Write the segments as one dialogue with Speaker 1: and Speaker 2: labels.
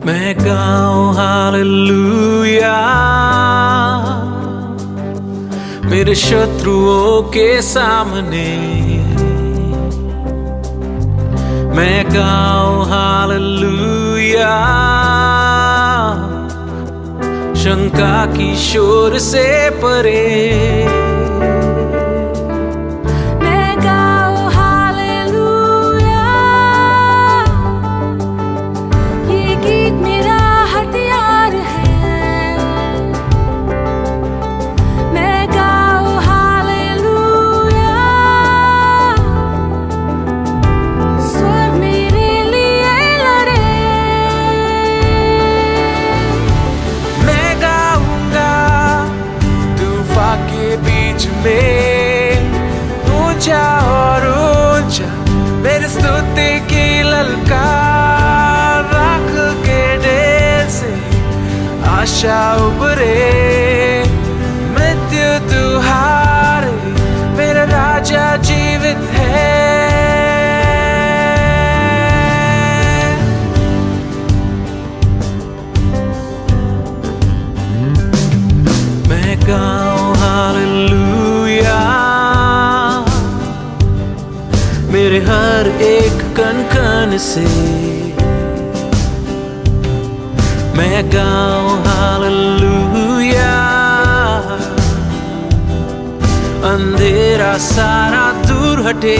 Speaker 1: मैं गाऊं हालेलुया मेरे शत्रुओं के सामने। मैं गाऊं हालेलुया शंका की शोर से परे। ऊंचा और ऊंचा मेरे स्तुति की ललकार, राख के ढेर से आशा उभरे। मृत्यु तू हारे, मेरा राजा जीवित है। मैं गाऊं हालेलुया मेरे हर एक कण कण से। मैं गाऊं हालेलुया अंधेरा सारा दूर हटे।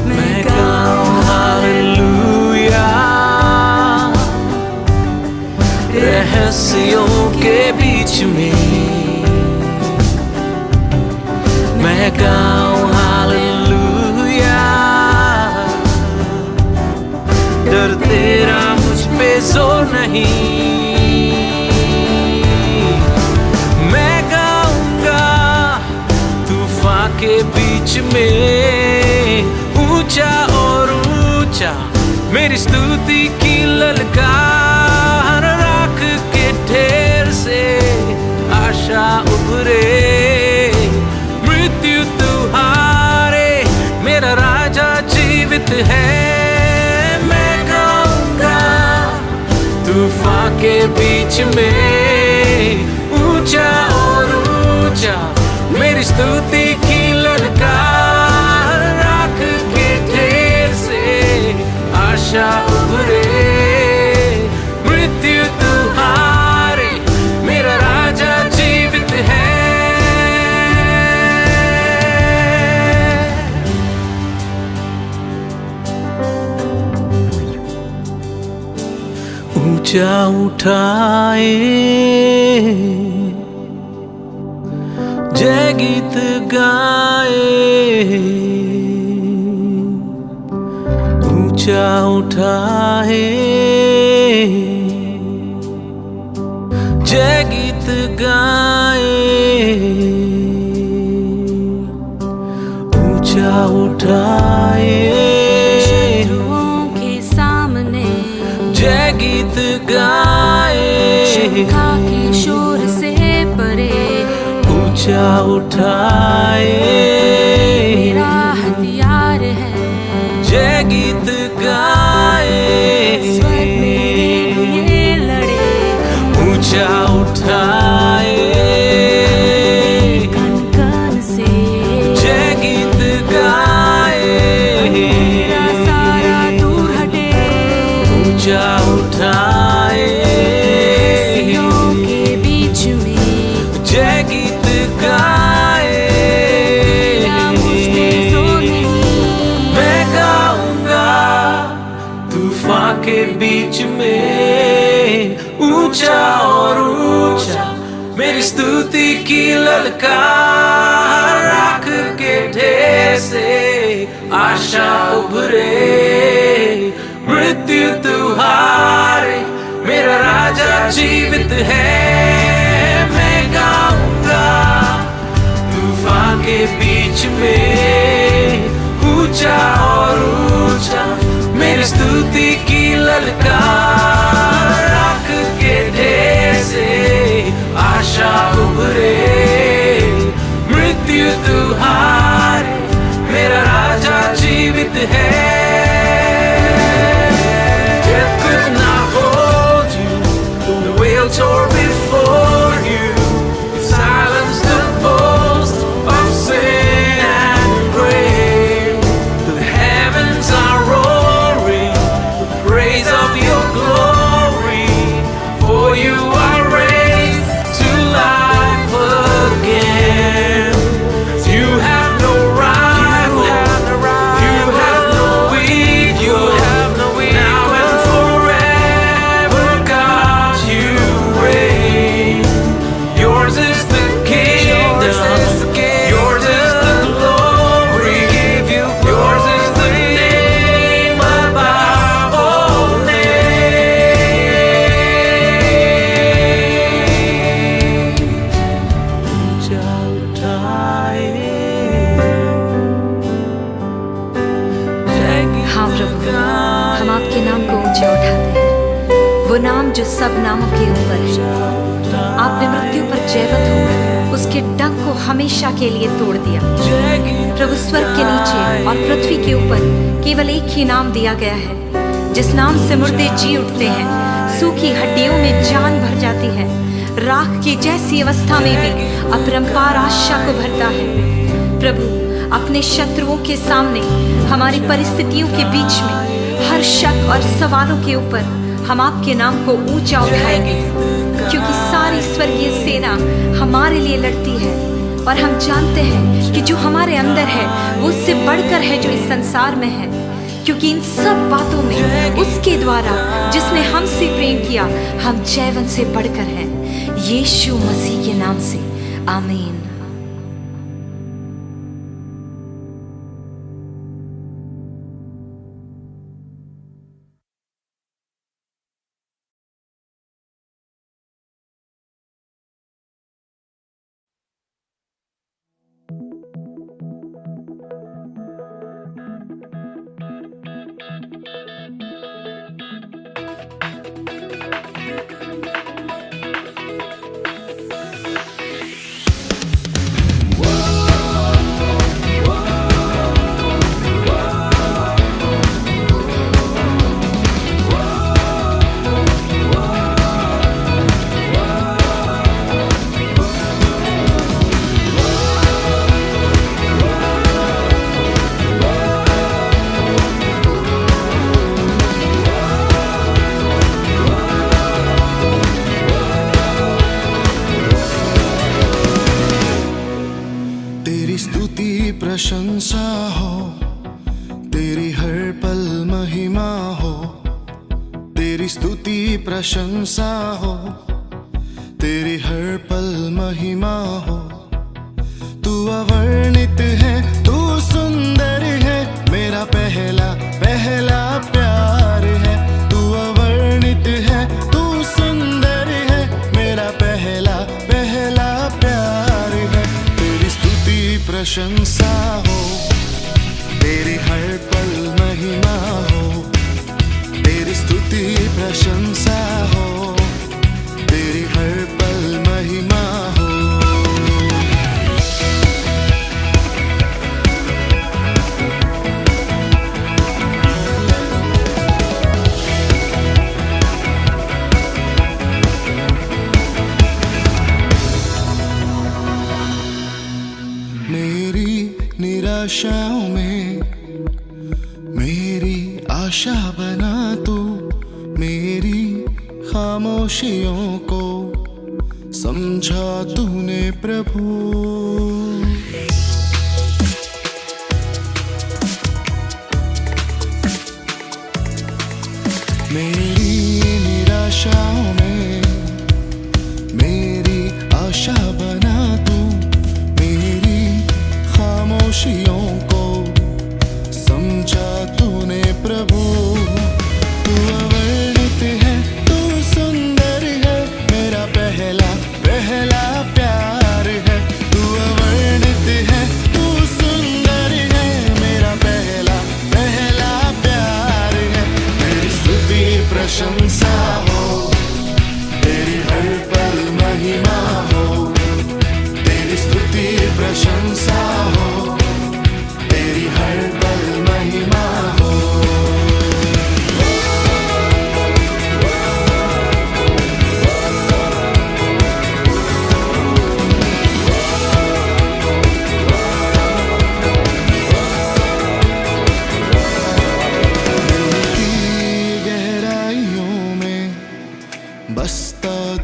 Speaker 1: मैं गाऊं हालेलुया रहस्यों के बीच में। मैं गाऊं हालेलुया डर तेरा मुझ पे जोर नहीं। मैं गाऊंगा तूफान के बीच में, ऊंचा और ऊंचा मेरी स्तुति की ललकार, राख के ढेर से आशा उभरे। मृत्यु तू हारे, मेरा राजा जीवित है। मैं गाऊंगा तूफान के बीच में, ऊंचा और ऊंचा मेरी स्तुति की ललकार, राख के ढेर से आशा उभरे। मृत्यु तू हारे, मेरा राजा जीवित है। ऊंचा उठाए जय गीत गाए। ऊंचा उठाए जय गीत गाए। ऊंचा उठाए जय गीत गाए,
Speaker 2: शंका के शोर से परे।
Speaker 1: ऊंचा उठाए
Speaker 2: मेरा हथियार है।
Speaker 1: जय गीत गाए
Speaker 2: स्वर मेरे लिए लड़े।
Speaker 1: ऊंचा उठाए
Speaker 2: कण कण से
Speaker 1: जय गीत गाए।
Speaker 2: मेरा सारा दूर हटे।
Speaker 1: ऊंचा उठाए
Speaker 2: के बीच में
Speaker 1: जय गीत गाए। मैं गाऊंगा तूफान के बीच में, ऊंचा और ऊंचा मेरी स्तुति की ललकार, राख के ढेर से आशा उभरे। मृत्यु तू हारे, मेरा राजा जीवित है। मैं गाऊंगा तूफान के बीच में, ऊंचा और ऊंचा मेरी स्तुति की ललकार, राख के ढेर से आशा उभरे। मृत्यु तू हारे, मेरा राजा जीवित है। tore before you. You silenced the boast of sin and grave. The heavens are roaring with praise of your glory. For you are raised to life again. You have no rival. You have no equal. Now and forever, God, you reign. Yours is the kingdom. Yours is the glory. Yours is the name above all names.
Speaker 2: हाँ प्रभु, हम आपके नाम को ऊंचा उठाते हैं, वो नाम जो सब नामों के ऊपर है। आपने मृत्यु पर जयवंत होकर उसके डंक को हमेशा के लिए तोड़ दिया। प्रभु, स्वर्ग के नीचे और पृथ्वी के ऊपर केवल एक ही नाम दिया गया है, जिस नाम से मुर्दे जी उठते हैं, सूखी हड्डियों में जान भर जाती है, राख की जैसी अवस्था में भी अपरंपार आशा को भरता है। प्रभु, अपने शत्रुओं के सामने, हमारी परिस्थितियों के बीच में, हर शक और सवालों के ऊपर हम आपके नाम को ऊंचा उठाएंगे, क्योंकि सारी स्वर्गीय सेना हमारे लिए लड़ती है और हम जानते हैं कि जो हमारे अंदर है वो उससे बढ़कर है जो इस संसार में है, क्योंकि इन सब बातों में उसके द्वारा जिसने हमसे प्रेम किया हम जयवंत से बढ़कर हैं। यीशु मसीह के नाम से आमीन।
Speaker 3: प्रशंसा हो, तेरी हर पल महिमा हो, तेरी स्तुति प्रशंसा हो, तेरी हर पल महिमा हो। तू अवर्णित है, तू सुंदर है, मेरा पहला पहला प्यार है। तू अवर्णित है, तू सुंदर है, मेरा पहला पहला प्यार है। तेरी स्तुति प्रशंसा हो, तेरी हर पल महिमा हो, तेरी स्तुति प्रशंसा हो, तेरी हर पल महिमा हो। मेरी निराशाओं में मेरी आशा बना तू, मेरी खामोशियों को समझा तूने प्रभु। मेरी निराशाओं में मेरी आशा बना तू, मेरी खामोशियों को समझा तूने प्रभु। तू अवर्णित है, तू सुंदर है, मेरा पहला पहला प्यार है। तू अवर्णित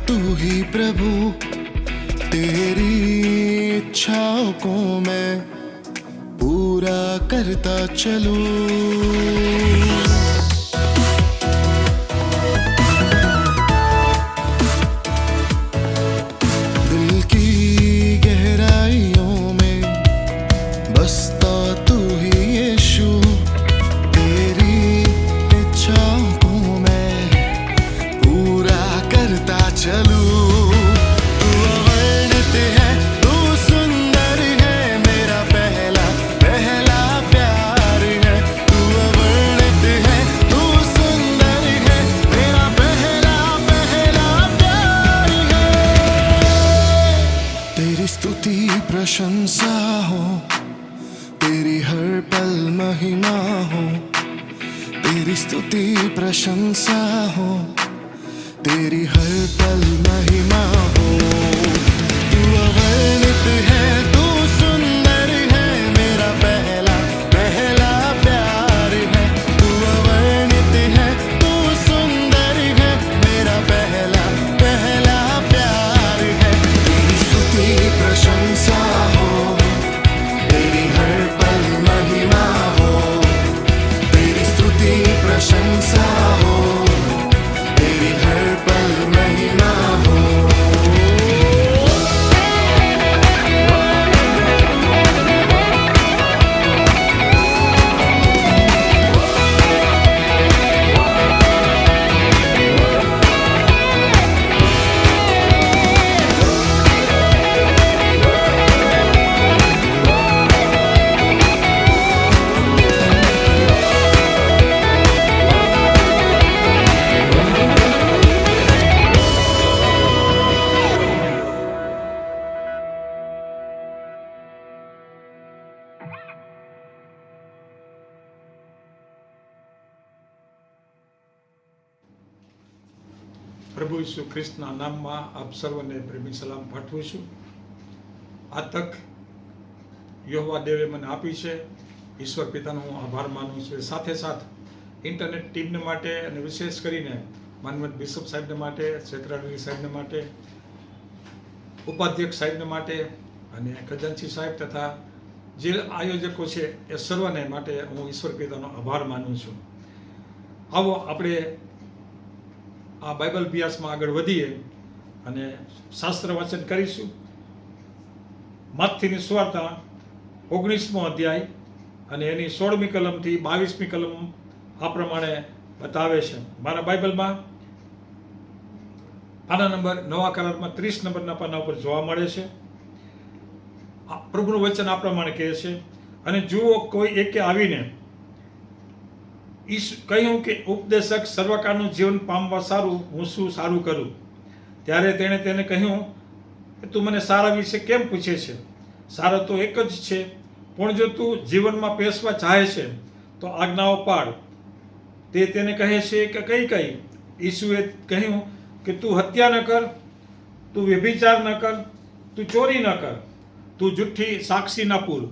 Speaker 3: तू ही प्रभु, तेरी इच्छाओं को मैं पूरा करता चलूं। दिल की गहराइयों में बसता तू ही यीशु, तेरी इच्छाओं को मैं पूरा करता चलूं। तू अवर्णित है, तू सुंदर है, मेरा पहला पहला प्यार है। तू अवर्णित है, तू सुंदर है, मेरा पहला पहला प्यार है। तेरी स्तुति प्रशंसा हो, तेरी हर पल महिमा हो। तेरी स्तुति प्रशंसा हो, तेरी हर पल महिमा हो। तू अवर्णित है, तू सुंदर है, मेरा पहला पहला प्यार है। तू अवर्णित है, तू सुंदर है, मेरा पहला पहला प्यार है। तेरी स्तुति प्रशंसा हो, तेरी हर पल महिमा हो। तेरी स्तुति प्रशंसा हो, तेरी हर पल महिमा हो।
Speaker 4: પ્રભુ ઈસુ ખ્રિસ્તના નામમાં આપ સર્વને પ્રેમી સલામ પાઠવું છું. આ તક યહોવા દેવે મને આપી છે, ઈશ્વર પિતાનો હું આભાર માનું છું. સાથે સાથ ઇન્ટરનેટ ટીમને માટે અને વિશેષ કરીને માનવત બિશપ સાહેબને માટે, સેક્રેટરી સાહેબને માટે, ઉપાધ્યક્ષ સાહેબને માટે અને ખજાનચી સાહેબ તથા જે આયોજકો છે એ સર્વને માટે હું ઈશ્વર પિતાનો આભાર માનું છું. આવો આપણે આ બાઇબલ અભ્યાસમાં આગળ વધીએ અને શાસ્ત્ર વાંચન કરીશું. માથીની સુવાર્તા 19મો અધ્યાય અને એની 16મી કલમથી 22મી કલમ આ પ્રમાણે બતાવે છે. મારા બાઇબલમાં પાના નંબર નવા કરારમાં 30 નંબરના પાના ઉપર જોવા મળે છે. પ્રભુનું વચન આ પ્રમાણે કહે છે, અને જુઓ કોઈ એકે આવીને કહ્યું કે ઉપદેશક, સર્વકાળનું જીવન પામવા સારું હું શું સારું કરું? ત્યારે તેણે તેને કહ્યું કે તું મને સારા વિશે કેમ પૂછે છે? સારો તો એક જ છે, પણ જો તું જીવનમાં પેસવા ચાહે છે તો આજ્ઞાઓ પાળ. તે તેને કહે છે કે કઈ કઈ? ઈસુએ કહ્યું કે તું હત્યા ન કર, તું વ્યભિચાર ન કર, તું ચોરી ન કર, તું જુઠ્ઠી સાક્ષી ન પૂર,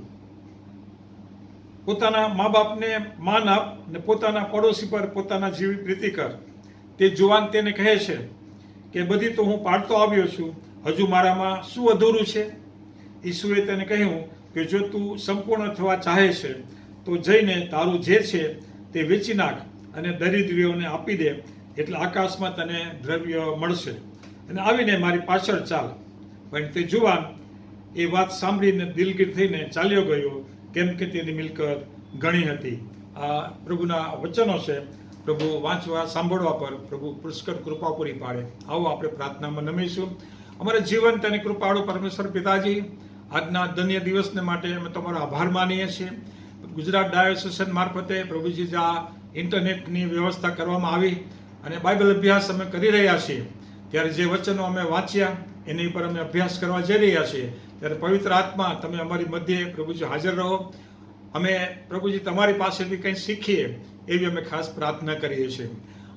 Speaker 4: પોતાના મા બાપને માન આપ ને પોતાના પડોશી પર પોતાના જેવી પ્રીતિ કર. તે જુવાન તેને કહે છે કે બધી તો હું પાળતો આવ્યો છું, હજુ મારામાં શું અધૂરું છે? ઈસુએ તેને કહ્યું કે જો તું સંપૂર્ણ થવા ચાહે છે તો જઈને તારું જે છે તે વેચી નાખ અને દરિદ્રીઓને આપી દે, એટલે આકાશમાં તને દ્રવ્ય મળશે, અને આવીને મારી પાછળ ચાલ. પણ તે જુવાન એ વાત સાંભળીને દિલગીર થઈને ચાલ્યો ગયો, કેમ કે તેની મિલકત ઘણી હતી. આ પ્રભુના વચનો છે. પ્રભુ વાંચવા સાંભળવા પર પ્રભુ પુષ્કળ કૃપા પૂરી પાડે. આવો આપણે પ્રાર્થનામાં નમીશું. અમારા જીવન તેની કૃપાળુ પરમેશ્વર પિતાજી, આજના ધન્ય દિવસને માટે અમે તમારો આભાર માનીએ છીએ. ગુજરાત ડાયોસેશન મારફતે પ્રભુજી જે આ ઇન્ટરનેટની વ્યવસ્થા કરવામાં આવી અને બાઇબલ અભ્યાસ અમે કરી રહ્યા છીએ, ત્યારે જે વચનો અમે વાંચ્યા એની પર અમે અભ્યાસ કરવા જઈ રહ્યા છીએ, ત્યારે પવિત્ર આત્મા તમે અમારી મધ્યે પ્રભુજી હાજર રહો. અમે પ્રભુજી તમારી પાસેથી કંઈ શીખીએ એવી અમે ખાસ પ્રાર્થના કરીએ છીએ.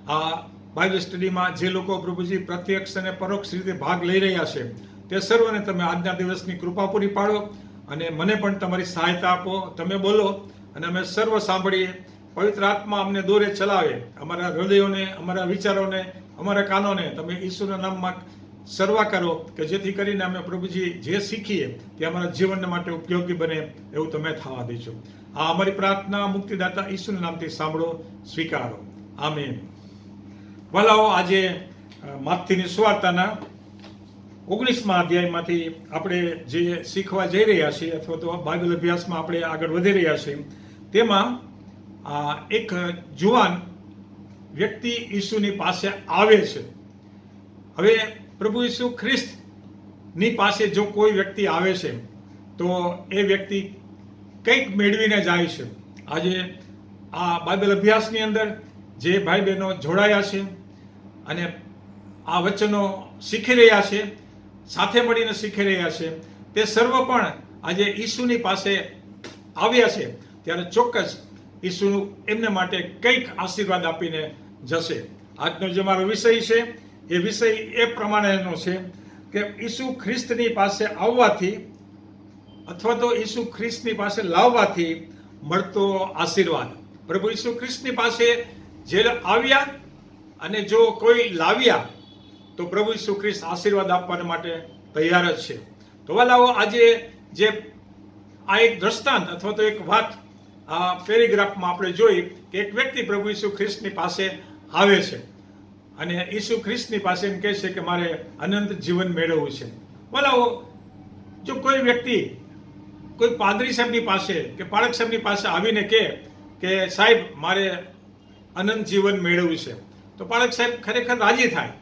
Speaker 4: આ બાઇબલ સ્ટડીમાં જે લોકો પ્રભુજી પ્રત્યક્ષ અને પરોક્ષ રીતે ભાગ લઈ રહ્યા છે તે સર્વને તમે આજના દિવસની કૃપા પૂરી પાડો અને મને પણ તમારી સહાયતા આપો. તમે બોલો અને અમે સર્વ સાંભળીએ. પવિત્ર આત્મા અમને દોરે ચલાવે. અમારા હૃદયોને, અમારા વિચારોને, અમારા કાનોને તમે ઈસુના નામમાં સર્વા કરો કે જેથી કરીને અમે પ્રભુજી જે શીખીએ તે અમારા જીવન માટે ઉપયોગી બને એવું તમે થવા દેજો. આ અમારી પ્રાર્થના મુક્તિદાતા ઈસુના નામથી સાંભળો, સ્વીકારો. આમેન. ભલાઓ, આજે માથીની સુવાર્તાના 19મા અધ્યાયમાંથી આપણે જે શીખવા જઈ રહ્યા છીએ અથવા તો બાઇબલ અભ્યાસમાં આપણે આગળ વધી રહ્યા છીએ, તેમાં એક જુવાન વ્યક્તિ ઈસુની પાસે આવે છે. હવે પ્રભુ ઈસુ ખ્રિસ્તની પાસે જો કોઈ વ્યક્તિ આવે છે તો એ વ્યક્તિ કંઈક મેળવીને જાય છે. આજે આ બાઇબલ અભ્યાસની અંદર જે ભાઈ બહેનો જોડાયા છે અને આ વચનો શીખી રહ્યા છે, સાથે મળીને શીખી રહ્યા છે, તે સર્વ પણ આજે ઈસુની પાસે આવ્યા છે ત્યારે ચોક્કસ ઈસુ એમને માટે કંઈક આશીર્વાદ આપીને જશે. આજનો જે મારો વિષય છે એ વિષય એ પ્રમાણેનો છે કે ઈસુ ખ્રિસ્તની પાસે આવવાથી અથવા તો ઈસુ ખ્રિસ્તની પાસે લાવવાથી મળતો આશીર્વાદ. પ્રભુ ઈસુ ખ્રિસ્તની પાસે જે આવ્યા અને જો કોઈ લાવ્યા તો પ્રભુ ઈસુ ખ્રિસ્ત આશીર્વાદ આપવા માટે તૈયાર જ છે. તો વાલાઓ, આજે જે આ એક દ્રષ્ટાંત અથવા તો એક વાત આ પેરેગ્રાફમાં આપણે જોઈ કે એક વ્યક્તિ પ્રભુ ઈસુ ખ્રિસ્તની પાસે આવે છે અને ઈસુ ખ્રિસ્તની પાસે એમ કહે છે કે મારે અનંત જીવન મેળવવું છે. વાલાઓ, જો કોઈ વ્યક્તિ કોઈ પાદરી સાહેબની પાસે કે પાળક સાહેબની પાસે આવીને કહે કે સાહેબ મારે અનંત જીવન મેળવવું છે, તો પાળક સાહેબ ખરેખર રાજી થાય.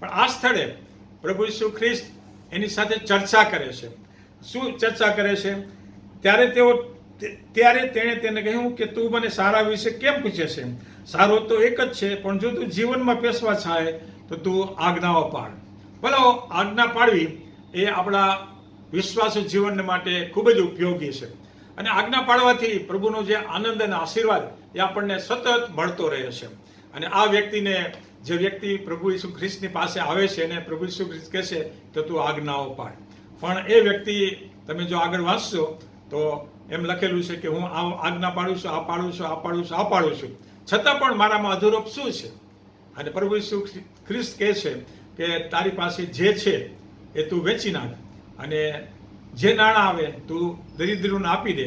Speaker 4: પણ આ સ્થળે પ્રભુ ઈસુ ખ્રિસ્ત એની સાથે ચર્ચા કરે છે. શું ચર્ચા કરે છે? ત્યારે તેણે તેને કહ્યું કે તું મને સારા વિશે કેમ પૂછે છે? સારો તો એક જ છે, પણ જો તું જીવનમાં પેશવા થાય તો તું આજ્ઞાઓ પાડ. ભલો, આજ્ઞા પાડવી એ આપણા વિશ્વાસુ જીવન માટે ખૂબ જ ઉપયોગી છે. અને આજ્ઞા પાડવાથી પ્રભુનો જે આનંદ અને આશીર્વાદ એ આપણને સતત મળતો રહે છે. અને આ વ્યક્તિને, જે વ્યક્તિ પ્રભુ ઈસુ ખ્રિસ્તની પાસે આવે છે અને પ્રભુ ઈસુ ખ્રિસ્ત કહે છે તો તું આજ્ઞાઓ પાડ. પણ એ વ્યક્તિ તમે જો આગળ વાંચશો તો એમ લખેલું છે કે હું આ આજ્ઞા પાડું છું, આ પાડું છું, આ પાડું છું, આ પાડું છું, છતાં પણ મારામાં અધૂરપ શું છે? અને પ્રભુ ઈસુ ખ્રિસ્ત કહે છે કે તારી પાસે જે છે એ તું વેચી નાખ અને જે નાણાં આવે તું દરિદ્રોને આપી દે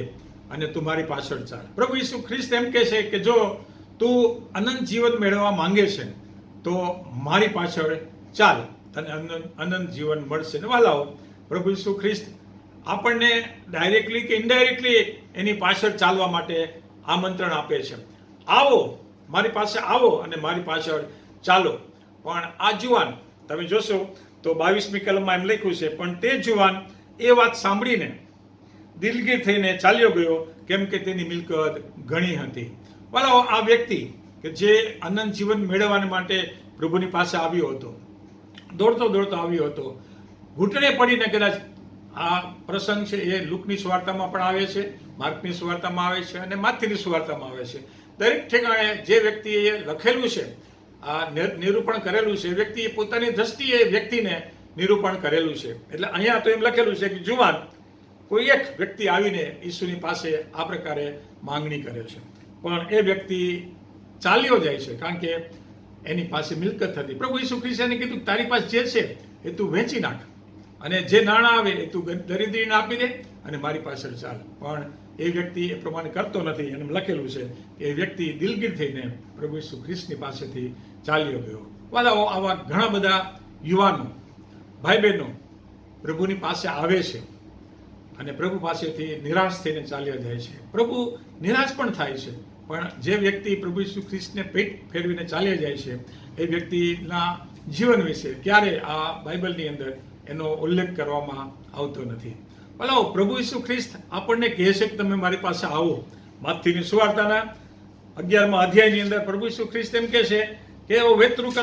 Speaker 4: અને તું મારી પાછળ ચાલ. પ્રભુ ઈસુ ખ્રિસ્ત એમ કહે છે કે જો તું અનંત જીવન મેળવવા માંગે છે તો મારી પાછળ ચાલ, તને અનંત જીવન મળશે. ને વાલાઓ, પ્રભુ ઈસુ ખ્રિસ્ત આપણને ડાયરેક્ટલી કે ઇનડાયરેક્ટલી એની પાછળ ચાલવા માટે આમંત્રણ આપે છે. આવો, મારી પાસે આવો અને મારી પાછળ ચાલો. પણ આ જુવાન તમે જોશો તો 22મી કલમમાં એમ લખ્યું છે, પણ તે જુવાન એ વાત સાંભળીને દિલગીર થઈને ચાલ્યો ગયો, કેમ કે તેની મિલકત ઘણી હતી. વાલાઓ, આ વ્યક્તિ કે જે અનંત જીવન મેળવવા માટે પ્રભુની પાસે આવ્યો હતો, દોડતો દોડતો આવ્યો હતો, ઘૂંટણે પડીને, કદાચ આ પ્રસંગ છે એ લુકની સુવાર્તામાં પણ આવે છે, માર્કની સુવાર્તામાં આવે છે અને માથીની સુવાર્તામાં આવે છે. દરેક ઠેકાણે જે વ્યક્તિએ લખેલું છે, આ નિરૂપણ કરેલું છે, વ્યક્તિએ પોતાની દ્રષ્ટિએ વ્યક્તિને નિરૂપણ કરેલું છે. એટલે અહીંયા તો એમ લખેલું છે કે જુવાન કોઈ એક વ્યક્તિ આવીને ઈસુની પાસે આ પ્રકારે માંગણી કરે છે, પણ એ વ્યક્તિ ચાલ્યો જાય છે કારણ કે એની પાસે મિલકત હતી. પ્રભુ ઈસુ ખ્રિસ્તે કીધું તારી પાસે જે છે એ તું વેચી નાખ અને જે નાણાં આવે એ તું દરિદ્રીને આપી દે અને મારી પાછળ ચાલ. પણ એ વ્યક્તિ એ પ્રમાણે કરતો નથી. એમ લખેલું છે કે એ વ્યક્તિ દિલગીર થઈને પ્રભુ ઈસુ ખ્રિસ્તની પાસેથી ચાલ્યો ગયો. વાલાઓ, આવા ઘણા બધા યુવાનો, ભાઈ બહેનો પ્રભુની પાસે આવે છે અને પ્રભુ પાસેથી નિરાશ થઈને ચાલ્યા જાય છે. પ્રભુ નિરાશ પણ થાય છે, પણ જે વ્યક્તિ પ્રભુ ઈસુ ખ્રિસ્તને પેટ ફેરવીને ચાલ્યા જાય છે એ વ્યક્તિના જીવન વિશે ક્યારે આ બાઇબલની અંદર એનો ઉલ્લેખ કરવામાં આવતો નથી. ભલાઓ, પ્રભુ ઈસુ ખ્રિસ્ત આપણને કહે છે કે તમે મારી પાસે આવો. માથીની સુવાર્તાના 11મા અધ્યાયની અંદર પ્રભુ ઈસુ ખ્રિસ્ત એમ કહે છે કે એવો વેતરું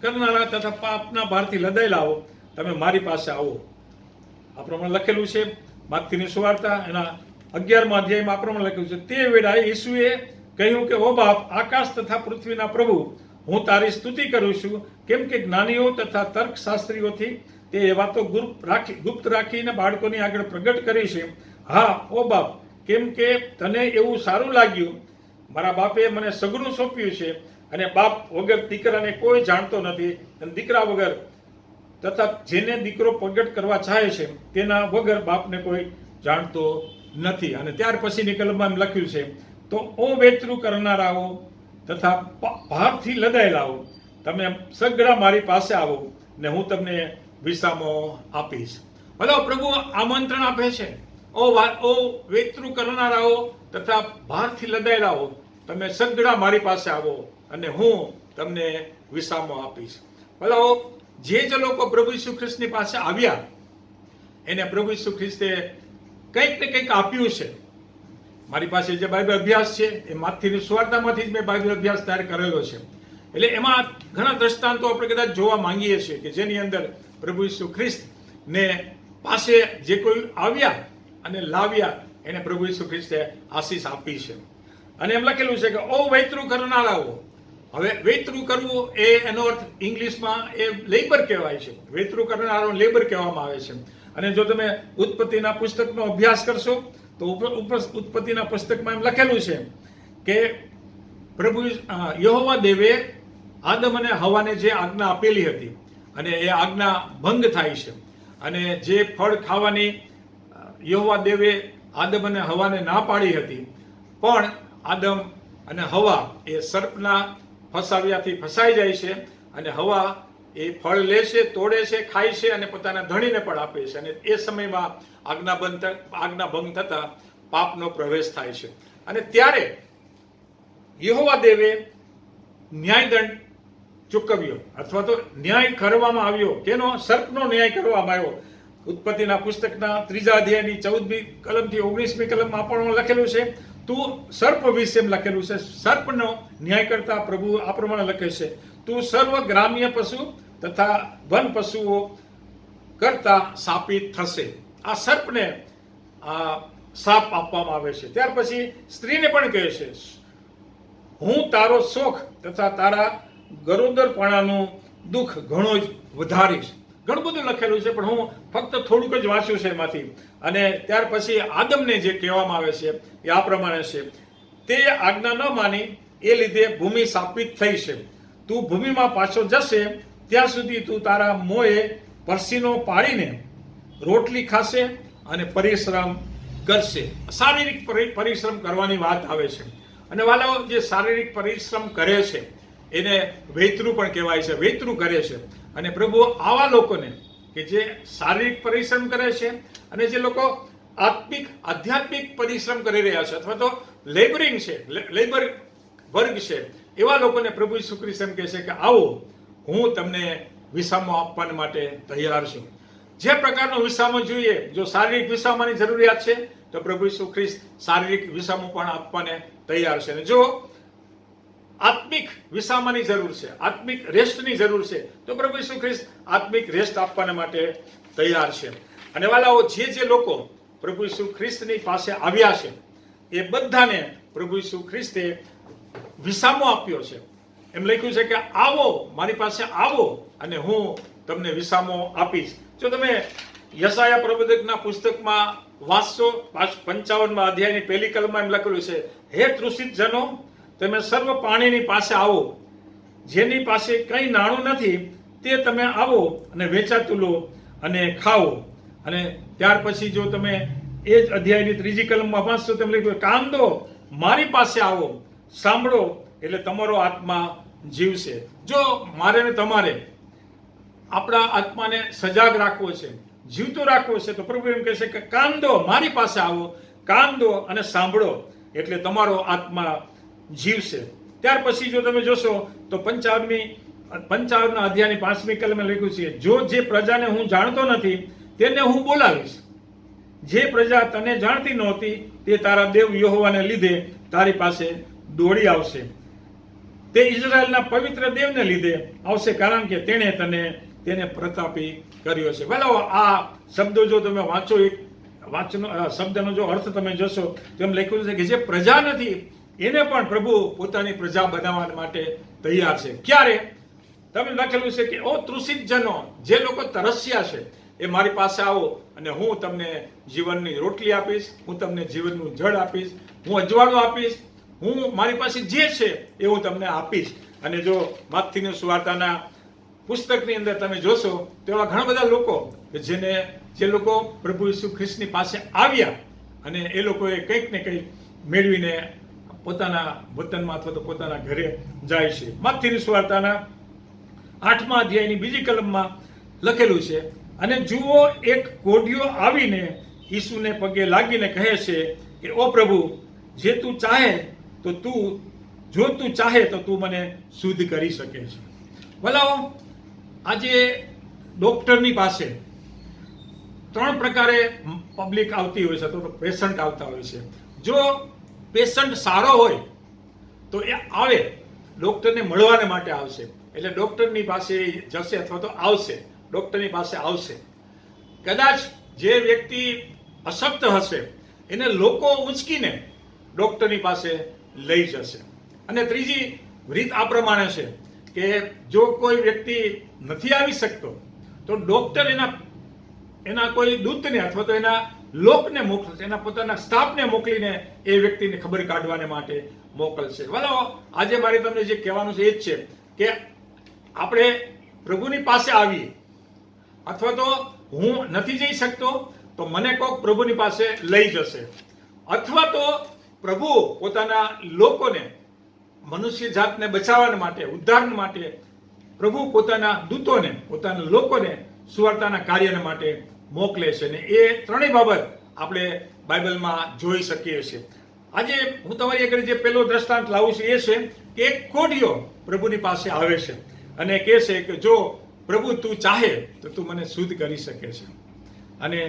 Speaker 4: કરનારા તથા પાપના ભારથી લદાયેલા આવો, તમે મારી પાસે આવો. આ પ્રમાણે લખેલું છે માથીની સુવાર્તા એના 11મા અધ્યાયમાં આ પ્રમાણે લખ્યું છે, તે વેળાએ ઈસુએ કહ્યું કે ઓ બાપ, આકાશ તથા પૃથ્વીના પ્રભુ, હું તારી સ્તુતિ કરું છું, કેમ કે જ્ઞાનીઓ તથા તર્કશાસ્ત્રીઓથી તે એ વાતો ગુપ્ત રાખીને બાળકોની આગળ પ્રગટ કરી છે. હા ઓ બાપ, કેમ કે તને એવું સારું લાગ્યું. મારા બાપે મને સગનું સોંપ્યું છે અને બાપ વગર દીકરાને કોઈ જાણતો નથી અને દીકરા વગર તથા જેને દીકરો પ્રગટ કરવા ચાહે છે તેના વગર બાપને કોઈ જાણતો નથી. અને ત્યાર પછીની કલમમાં એમ લખ્યું છે, તો ઓ વેતરું કરનારાઓ તથા ભાવથી લદાયેલાઓ, તમે સગડા મારી પાસે આવો ને હું તમને વિસામો આપીશ. ભલો પ્રભુ આમંત્રણ આપે છે, ઓ વેતરું કરનારાઓ તથા ભારથી લદાયેલાઓ, તમે સગડા મારી પાસે આવો અને હું તમને વિસામો આપીશ. ભલો જે લોકો પ્રભુ ઈસુ ખ્રિસ્તની પાસે આવ્યા એને પ્રભુ ઈસુ ખ્રિસ્તે કંઈક ને કંઈક આપ્યું છે. મારી પાસે જે બાઇબલ અભ્યાસ છે એ માથીની સુવાર્તામાંથી જ મેં બાઇબલ અભ્યાસ તૈયાર કરેલો છે. એટલે એમાં ઘણા દ્રષ્ટાંતો આપણે કદાચ જોવા માંગીએ છીએ કે જેની અંદર પ્રભુ ઈસુ ખ્રિસ્ત ને પાસે જે કોઈ આવ્યા અને લાવ્યા એને પ્રભુ ઈસુ ખ્રિસ્તે આશીષ આપી છે. અને એમ લખેલું છે કે ઓ વૈતરું કરનારાઓ. હવે વૈતરું કરવું એ એનો અર્થ ઇંગ્લિશમાં એ લેબર કહેવાય છે. વૈતરું કરનારો લેબર કહેવામાં આવે છે. અને જો તમે ઉત્પત્તિના પુસ્તકનો અભ્યાસ કરશો તો ઉત્પત્તિના પુસ્તકમાં એમ લખેલું છે કે પ્રભુ યહોવા દેવે આદમ અને હવાને જે આજ્ઞા આપેલી હતી અને એ આજ્ઞા ભંગ થાય છે. અને જે ફળ ખાવાની યહોવા દેવે આદમ અને હવાને ના પાડી હતી, પણ આદમ અને હવા એ સર્પના ફસાવ્યાથી ફસાઈ જાય છે અને હવા એ ફળ લે છે, તોડે છે, ખાય છે અને પોતાના ધણીને પણ આપે છે. અને એ સમયમાં આજ્ઞા ભંગ થતા પાપનો પ્રવેશ થાય છે. અને ત્યારે યહોવા દેવે ન્યાયદંડ ચૂકવ્યો અથવા તો ન્યાય કરવામાં આવ્યો. કેનો? સર્પનો ન્યાય કરવામાં આવ્યો. ઉત્પત્તિના પુસ્તકના 3 અધ્યાયની 14મી કલમથી 19મી કલમમાં પણ લખેલું છે, તું સર્પ વિશે લખેલું છે. સર્પનો ન્યાય કરતા પ્રભુ આ પ્રમાણે લખે છે, તું સર્વ ગ્રામ્ય પશુ તથા વન પશુઓ કરતા સાપિત થશે. આ સર્પને સાપ આપવામાં આવે છે. ત્યાર પછી સ્ત્રીને પણ કહે છે, હું તારો શોખ તથા તારા ગરોદરપણાનું દુઃખ ઘણો જ વધારીશ. ઘણું બધું લખેલું છે, પણ હું ફક્ત થોડુંક જ વાંચ્યું છે એમાંથી. અને ત્યાર પછી આદમને જે કહેવામાં આવે છે એ આ પ્રમાણે છે, તે આજ્ઞા ન માની એ લીધે ભૂમિ શાપિત થઈ છે. તું ભૂમિમાં પાછો જશે ત્યાં સુધી તું તારા મોંએ પરસીનો પાડીને રોટલી ખાશે અને પરિશ્રમ કરશે. શારીરિક પરિશ્રમ કરવાની વાત આવે છે. અને વાલાઓ, જે શારીરિક પરિશ્રમ કરે છે એને વૈતરું પણ કહેવાય છે, વૈતરું કરે છે. અને પ્રભુ આવા લોકોને કે જે શારીરિક પરિશ્રમ કરે છે અને જે લોકો આધ્યાત્મિક પરિશ્રમ કરી રહ્યા છે અથવા તો લેબરિંગ છે, લેબર વર્ગ છે, એવા લોકોને પ્રભુ ઈસુ ખ્રિસ્ત એમ કહે છે કે આવો, હું તમને વિસામો આપવા માટે તૈયાર છું. જે પ્રકારનો વિસામો જોઈએ, જો શારીરિક વિસામાની જરૂરિયાત છે તો પ્રભુ ઈસુ ખ્રિસ્ત શારીરિક વિસામો પણ આપવાને તૈયાર છે. અને જો આત્મિક વિસામાની જરૂર છે, આત્મિક રેસ્ટની જરૂર છે, તો પ્રભુ ઈસુ ખ્રિસ્ત આત્મિક રેસ્ટ આપવાને માટે તૈયાર છે. અને વાલાઓ, જે લોકો પ્રભુ ઈસુ ખ્રિસ્તની પાસે આવ્યા છે એ બધાને પ્રભુ ઈસુ ખ્રિસ્તે વિસામો આપ્યો છે. એમ લખ્યું છે કે આવો, મારી પાસે આવો અને હું તમને વિસામો આપીશ. જો તમે યશાયા પ્રવચકના પુસ્તકમાં વાંચશો 55મા અધ્યાયની 1લી કલમમાં એમ લખેલું છે, હે તૃષિત જનો, તમે સર્વ પાણીની પાસે આવો, જેની પાસે કંઈ નાણું નથી તે તમે આવો અને વેચાતું લો અને ખાઓ. અને ત્યાર પછી જો તમે એ જ અધ્યાયની 3જી કલમમાં વાંચશો તેમ લખ્યું, કાંદો, મારી પાસે આવો, સાંભળો એટલે તમારો આત્મા જીવશે. જો મારે ને તમારે આપણા આત્માને સજાગ રાખવો છે, જીવતો રાખવો છે, તો પ્રભુ એમ કહે છે કે કાંદો, મારી પાસે આવો, કાંદો અને સાંભળો એટલે તમારો આત્મા જીવશે. ત્યાર પછી જો તમે જોશો તો 55ના અધ્યાયની 5મી કલમે લખ્યું છે, જો જે પ્રજાને હું જાણતો નથી તેને હું બોલાવીશ, જે પ્રજા તને જાણતી નહોતી તે તારા દેવ યહોવાને લીધે તારી પાસે દોડી આવશે. તે ઇઝરાયલના પવિત્ર દેવને લીધે આવશે, કારણ કે તેણે તેને પ્રતાપી કર્યો છે. ભલે આ શબ્દો જો તમે વાંચો, શબ્દનો જો અર્થ તમે જોશો તો એમ લખ્યું છે કે જે પ્રજા નથી એને પણ પ્રભુ પોતાની પ્રજા બનાવવા માટે તૈયાર છે. ક્યારે? તમે લખેલું છે કે ઓ તૃષિત જનો, જે લોકો તરસ્યા છે એ મારી પાસે આવો અને હું તમને જીવનની રોટલી આપીશ, હું તમને જીવનનું જળ આપીશ, હું અજવાળું આપીશ, હું મારી પાસે જે છે એ હું તમને આપીશ. અને જો માથીની સુવાર્તાના પુસ્તકની અંદર તમે જોશો તો એવા ઘણા બધા લોકો કે જે લોકો પ્રભુ ઈસુ ખ્રિસ્તની પાસે આવ્યા અને એ લોકોએ કંઈક ને કંઈક મેળવીને પોતાના વતનમાં અથવા તો પોતાના ઘરે જાય છે. મત્તીની સુવાર્તાના 8મા અધ્યાયની 2જી કલમમાં લખેલું છે, અને જુઓ એક કોઢિયો આવીને ઈસુને પગે લાગીને કહે છે કે ઓ પ્રભુ, જો તું ચાહે તો તું મને શુદ્ધ કરી શકે છે. ભલાઓ, આજે ડોક્ટરની પાસે 3 પ્રકારે પબ્લિક આવતી હોય છે, તો પેશન્ટ આવતા હોય છે. જો પેશન્ટ સારો હોય તો એ આવે, ડોક્ટરને મળવાને માટે આવશે, એટલે ડોક્ટરની પાસે જશે અથવા તો આવશે, ડોક્ટરની પાસે આવશે. કદાચ જે વ્યક્તિ અશક્ત હશે એને લોકો ઉંચકીને ડોક્ટરની પાસે લઈ જશે. અને ત્રીજી રીત આ પ્રમાણે છે કે જો કોઈ વ્યક્તિ નથી આવી શકતો તો ડોક્ટર એના કોઈ દૂતને અથવા તો એના લોકને મોકલશે, એના પોતાના સ્ટાફને મોકલીને એ વ્યક્તિને ખબર કાઢવાને માટે મોકલશે. ભલો, આજે મારે તમને જે કહેવાનું છે એ જ છે કે આપણે પ્રભુની પાસે આવીએ, અથવા તો હું નથી જઈ શકતો તો મને કોઈક પ્રભુની પાસે લઈ જશે, અથવા તો પ્રભુ પોતાના લોકોને, મનુષ્ય જાતને બચાવવા માટે, ઉદ્ધાર માટે પ્રભુ પોતાના દૂતોને, પોતાના લોકોને સુવાર્તાના કાર્યને માટે મોકલે છે. ને એ ત્રણેય બાબત આપણે બાઇબલમાં જોઈ શકીએ છીએ. આજે હું તમારી આગળ જે પહેલો દ્રષ્ટાંત લાવું છું એ છે કે એક કોઢિયો પ્રભુની પાસે આવે છે અને કહે છે કે જો પ્રભુ તું ચાહે તો તું મને શુદ્ધ કરી શકે છે. અને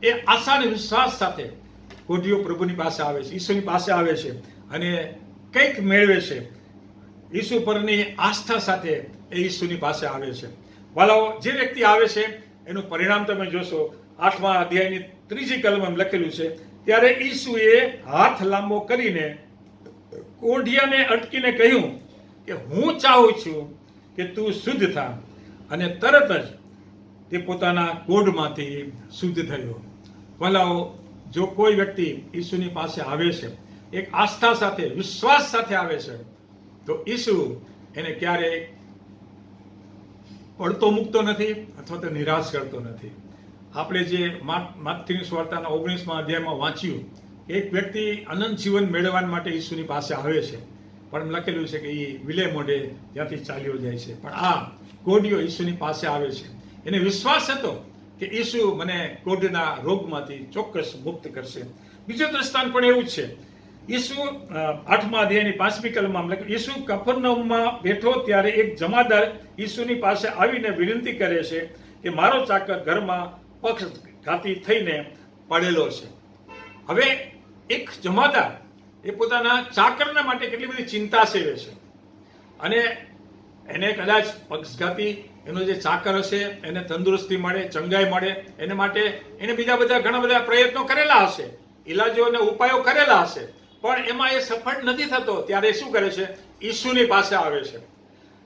Speaker 4: એ આશા અને વિશ્વાસ સાથે કોઢિયો પ્રભુની પાસે આવે છે, ઈસુની પાસે આવે છે અને કંઈક મેળવે છે. ઈસુ પરની આસ્થા સાથે એ ઈસુની પાસે આવે છે. વાલાઓ, જે વ્યક્તિ આવે છે એનું પરિણામ તમે જોશો. 8મા અધ્યાયની 3જી કલમમાં લખેલું છે, ત્યારે ઈસુએ હાથ લાંબો કરીને કોઢિયાને અટકીને કહ્યું કે હું ચાહું છું કે તું શુદ્ધ થા, અને તરત જ તે પોતાના કોઢમાંથી શુદ્ધ થયો. ભલાઓ, જો કોઈ વ્યક્તિ ઈસુની પાસે આવે છે, એક આસ્થા સાથે, વિશ્વાસ સાથે આવે છે, તો ઈસુ એને ક્યારેય પડતો મૂકતો નથી અથવા તો નિરાશ કરતો નથી. આપણે જે મત્તીની સુવાર્તાના 19મા અધ્યાયમાં વાંચ્યું, એક વ્યક્તિ અનંત જીવન મેળવવા માટે ઈસુની પાસે આવે છે, પણ લખેલું છે કે એ વિલે મોઢે ત્યાંથી ચાલ્યો જાય છે. પણ આ કોઢિયો ઈસુની પાસે આવે છે, એને વિશ્વાસ હતો કે ઈસુ મને કોઢના રોગમાંથી ચોક્કસ મુક્ત કરશે. બીજો દ્રષ્ટાંત પણ એવું જ છે. ઈસુ 8મા અધ્યાયની 5મી કલમમાં લખ્યું, ઈસુ કફરનહૂમમાં બેઠો ત્યારે એક જમાદાર ઈસુની પાસે આવીને વિનંતી કરે છે કે મારો ચાકર ઘરમાં પક્ષઘાતી થઈને પડેલો છે. હવે એક જમાદાર એ પોતાના ચાકરના માટે કેટલી બધી ચિંતા સેવે છે, અને એને કદાચ પક્ષઘાતી એનો જે ચાકર હશે એને તંદુરસ્તી મળે, ચંગાઈ મળે, એને માટે એને બીજા બધા ઘણા બધા પ્રયત્નો કરેલા હશે, ઇલાજો અને ઉપાયો કરેલા હશે, પણ એમાં એ સફળ નથી થતો. ત્યારે શું કરે છે? ઈસુની પાસે આવે છે.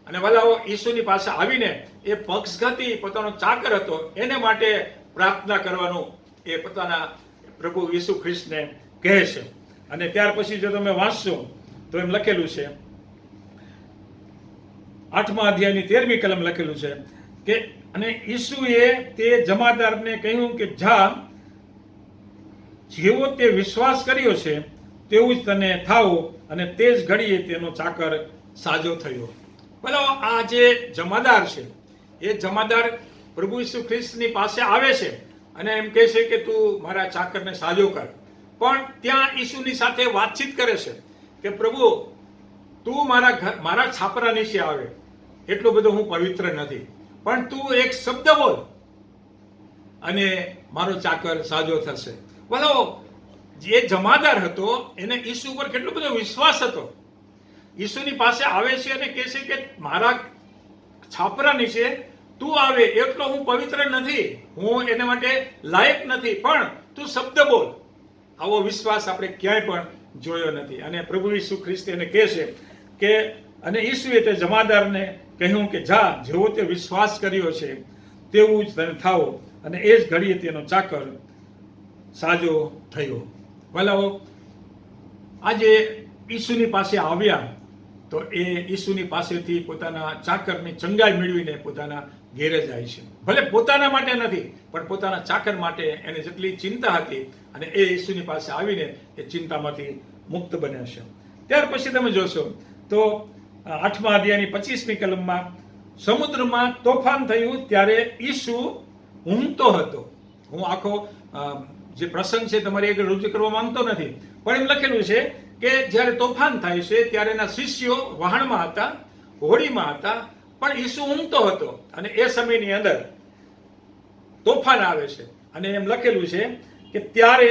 Speaker 4: અને વલાઓ, ઈસુની પાસે આવીને એ પક્ષઘાતી પોતાનો ચાકર હતો એને માટે પ્રાર્થના કરવાનું એ પોતાના પ્રભુ ઈસુ ખ્રિસ્તને કહે છે. અને ત્યાર પછી જો તમે વાંચશો તો એમ લખેલું છે, 8મા અધ્યાયની 13મી કલમ લખેલું છે કે અને ઈસુએ તે જમાદારને કહ્યું કે જા, જેવો તે વિશ્વાસ કર્યો છે તેવું જ તને થાવ, અને તે જ ઘડીએ તેનો ચાકર સાજો થયો. ભલો, આ જે જમાદાર છે એ જમાદાર પ્રભુ ઈસુ ખ્રિસ્તની પાસે આવે છે અને એમ કહે છે કે તું મારા ચાકરને સાજો કર. પણ ત્યાં ઈસુની સાથે વાતચીત કરે છે કે પ્રભુ, તું મારા છાપરા નીચે આવે એટલો બધો હું પવિત્ર નથી, પણ તું એક શબ્દ બોલ અને મારો ચાકર સાજો થશે. ભલો, જે જમાદાર હતો એને ઈસુ ઉપર કેટલો બધો વિશ્વાસ હતો. ઈસુની પાસે આવે છે અને કહે છે કે મારા છાપરા નીચે તું આવે એટલો હું પવિત્ર નથી, હું એને માટે લાયક નથી, પણ તું શબ્દ બોલ. આવો વિશ્વાસ આપણે ક્યાંય પણ જોયો નથી. અને પ્રભુ ઈસુ ખ્રિસ્ત એને કહે છે કે અને ઈસુએ તે જમાદારને કહ્યું કે જા, જેવો તે વિશ્વાસ કર્યો છે તેવું જ તને થાવ, અને એ જ ઘડીએ તેનો ચાકર સાજો થયો. ભલાઓ, આજે ઈસુની પાસે આવ્યા તો એ ઈસુની પાસેથી પોતાના ચાકરની ચંગાઈ મેળવીને પોતાના ઘેરે જાય છે. ભલે પોતાના માટે નથી, પણ પોતાના ચાકર માટે એને જેટલી ચિંતા હતી, અને એ ઈસુની પાસે આવીને એ ચિંતામાંથી મુક્ત બને છે. ત્યાર પછી તમે જોશો તો 8મા અધ્યાયની 25મી કલમમાં, સમુદ્રમાં તોફાન થયું ત્યારે ઈસુ ઊંઘતો હતો. હું આખો જે પ્રસંગ છે તમારી આગળ રજૂ કરવા માંગતો નથી, પણ એમ લખેલું છે કે જ્યારે તોફાન થાય છે ત્યારે એના શિષ્યો વહાણમાં હતા, હોડીમાં હતા, પણ ઈસુ ઊંઘતો હતો. અને એ સમયની અંદર તોફાન આવે છે, અને એમ લખેલું છે કે ત્યારે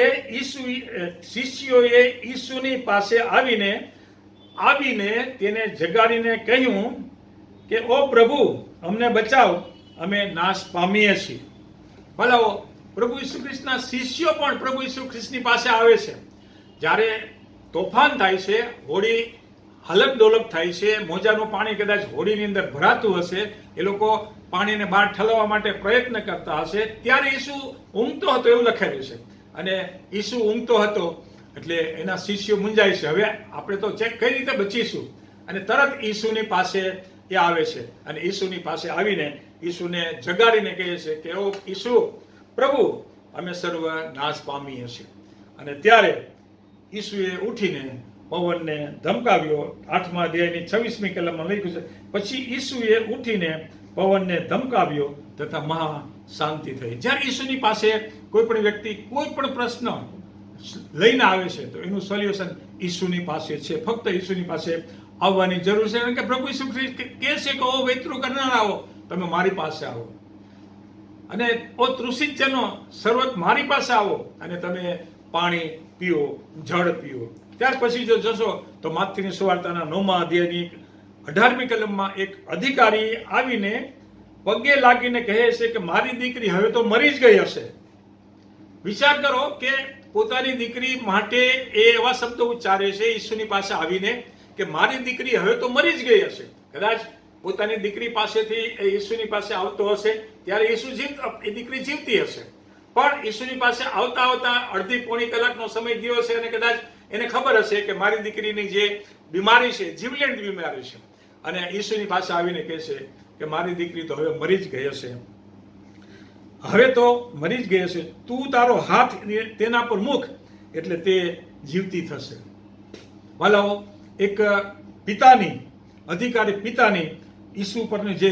Speaker 4: શિષ્યોએ ઈસુની પાસે આવીને તેને જગાડીને કહ્યું કે ઓ પ્રભુ, અમને બચાવ, અમે નાશ પામીએ છીએ. ભલાઓ, પ્રભુ ઈસુ ખ્રિસ્તના શિષ્યો પણ પ્રભુ ઈસુ ખ્રિસ્તની પાસે આવે છે. જ્યારે તોફાન થાય છે, હોડી હલક ડોલક થાય છે, મોજાનું પાણી કદાચ હોડીની અંદર ભરાતું હશે, એ લોકો પાણીને બહાર ઠલવવા માટે પ્રયત્ન કરતા હશે, ત્યારે ઈસુ ઊંઘતો હતો એવું લખેલું છે. અને ઈસુ ઊંઘતો હતો એટલે એના શિષ્યો મૂંઝાય છે, હવે આપણે તો કઈ રીતે બચીશું? અને તરત ઈસુની પાસે એ આવે છે, અને ઈસુની પાસે આવીને ઈસુને જગાડીને કહે છે કે ઓ ઈસુ પ્રભુ, અમે સર્વ નાશ પામીએ છીએ. અને ત્યારે ઈસુએ ઉઠીને પવનને ધમકાવ્યો. 8મા અધ્યાયની 26મી કલમમાં લખ્યું છે, પછી ઈસુએ ઉઠીને પવનને ધમકાવ્યો તથા મહા શાંતિ થઈ. જ્યારે ઈસુની પાસે કોઈ પણ વ્યક્તિ કોઈ પણ પ્રશ્ન લઈને આવે છે તો એનું સોલ્યુશન ઈસુની પાસે છે. ફક્ત ઈસુની પાસે આવવાની જરૂર છે, કારણ કે પ્રભુ ઈસુ ખ્રિસ્ત કહે છે કે ઓ વૈતરું કરનારાઓ, તમે મારી પાસે આવો, અને ઓ તૃષિત જનો, સર્વત મારી પાસે આવો, અને તમે પાણી પીઓ, જળ પીઓ. ત્યાર પછી જો જશો તો માથીની સુવાર્તાના 9મા અધ્યાયની 18મી કલમમાં એક અધિકારી આવીને પગે લાગીને કહે છે કે મારી દીકરી હવે તો મરી જ ગઈ હશે. વિચાર કરો કે પોતાની દીકરી માટે એ એવા શબ્દો ઉચ્ચારે છે ઈસુની પાસે આવીને કે મારી દીકરી હવે તો મરી જ ગઈ હશે. કદાચ પોતાની દીકરી પાસેથી એ ઈસુની પાસે આવતો હશે ત્યારે એ દીકરી જીવતી હશે, પણ ઈસુની પાસે આવતા આવતા અડધી પોણી કલાકનો સમય ગયો હશે, અને કદાચ એને ખબર હશે કે મારી દીકરીની જે બીમારી છે જીવલેણ બીમારી છે, અને ઈસુની પાસે આવીને કહે છે કે મારી દીકરી તો હવે મરી જ ગઈ હશે, તું તારો હાથ તેના પર મૂક એટલે તે જીવતી થશે. વાલાઓ, એક અધિકારી પિતાની ઈસુ પરનો જે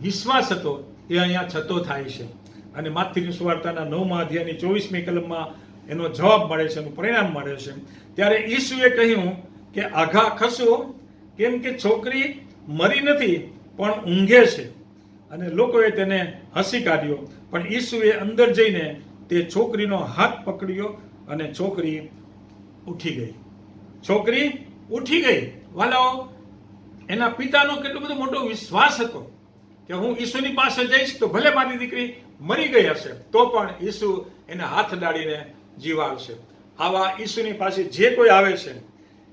Speaker 4: વિશ્વાસ હતો એ અહીંયા છતો થાય છે. અને માથીની સુવાર્તાના 9મા અધ્યાયની 24મી કલમમાં એનો જવાબ મળે છે, એનું પરિણામ મળે છે. ત્યારે ઈસુએ કહ્યું કે આઘા ખસો, કેમ કે છોકરી મરી નથી પણ ઊંઘે છે. અને લોકોએ તેને હસી કાઢ્યો, પણ ઈસુએ અંદર જઈને તે છોકરીનો હાથ પકડ્યો અને છોકરી ઉઠી ગઈ. વાલાઓ, એના પિતાનો કેટલો બધો મોટો વિશ્વાસ હતો કે હું ઈસુની પાસે જઈશ તો ભલે મારી દીકરી મરી ગઈ હશે તો પણ ઈસુ એને હાથ ડાળીને જીવાડશે. આવા ઈસુની પાસે જે કોઈ આવે છે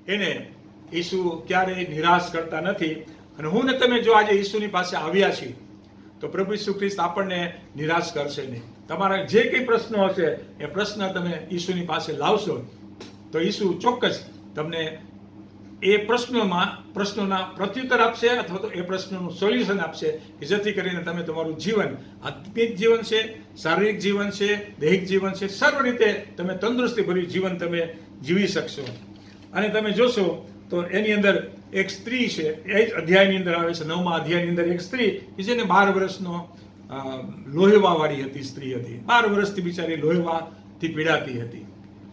Speaker 4: એને ઈસુ ક્યારેય નિરાશ કરતા નથી. અને હું ને તમે જો આજે ઈસુની પાસે આવ્યા છીએ તો પ્રભુ ઈસુ ખ્રિસ્ત આપણને નિરાશ કરશે નહીં. તમારા જે કંઈ પ્રશ્નો હશે એ પ્રશ્ન તમે ઈસુની પાસે લાવશો તો ઈસુ ચોક્કસ તમને એ પ્રશ્નોના પ્રત્યુત્તર આપશે, અથવા તો એ પ્રશ્નોનું સોલ્યુશન આપશે કે જેથી કરીને તમે તમારું જીવન, આત્મિક જીવન છે, શારીરિક જીવન છે, દૈહિક જીવન છે, સર્વ રીતે તમે તંદુરસ્તી ભર્યું જીવન તમે જીવી શકશો. અને તમે જોશો તો એની અંદર એક સ્ત્રી છે, એ જ અધ્યાયની અંદર આવે છે, 9મા અધ્યાયની અંદર એક સ્ત્રી કે જેને 12 વર્ષનો લોહીવાવાળી હતી સ્ત્રી હતી. 12 વર્ષથી બિચારી લોહીવાથી પીડાતી હતી.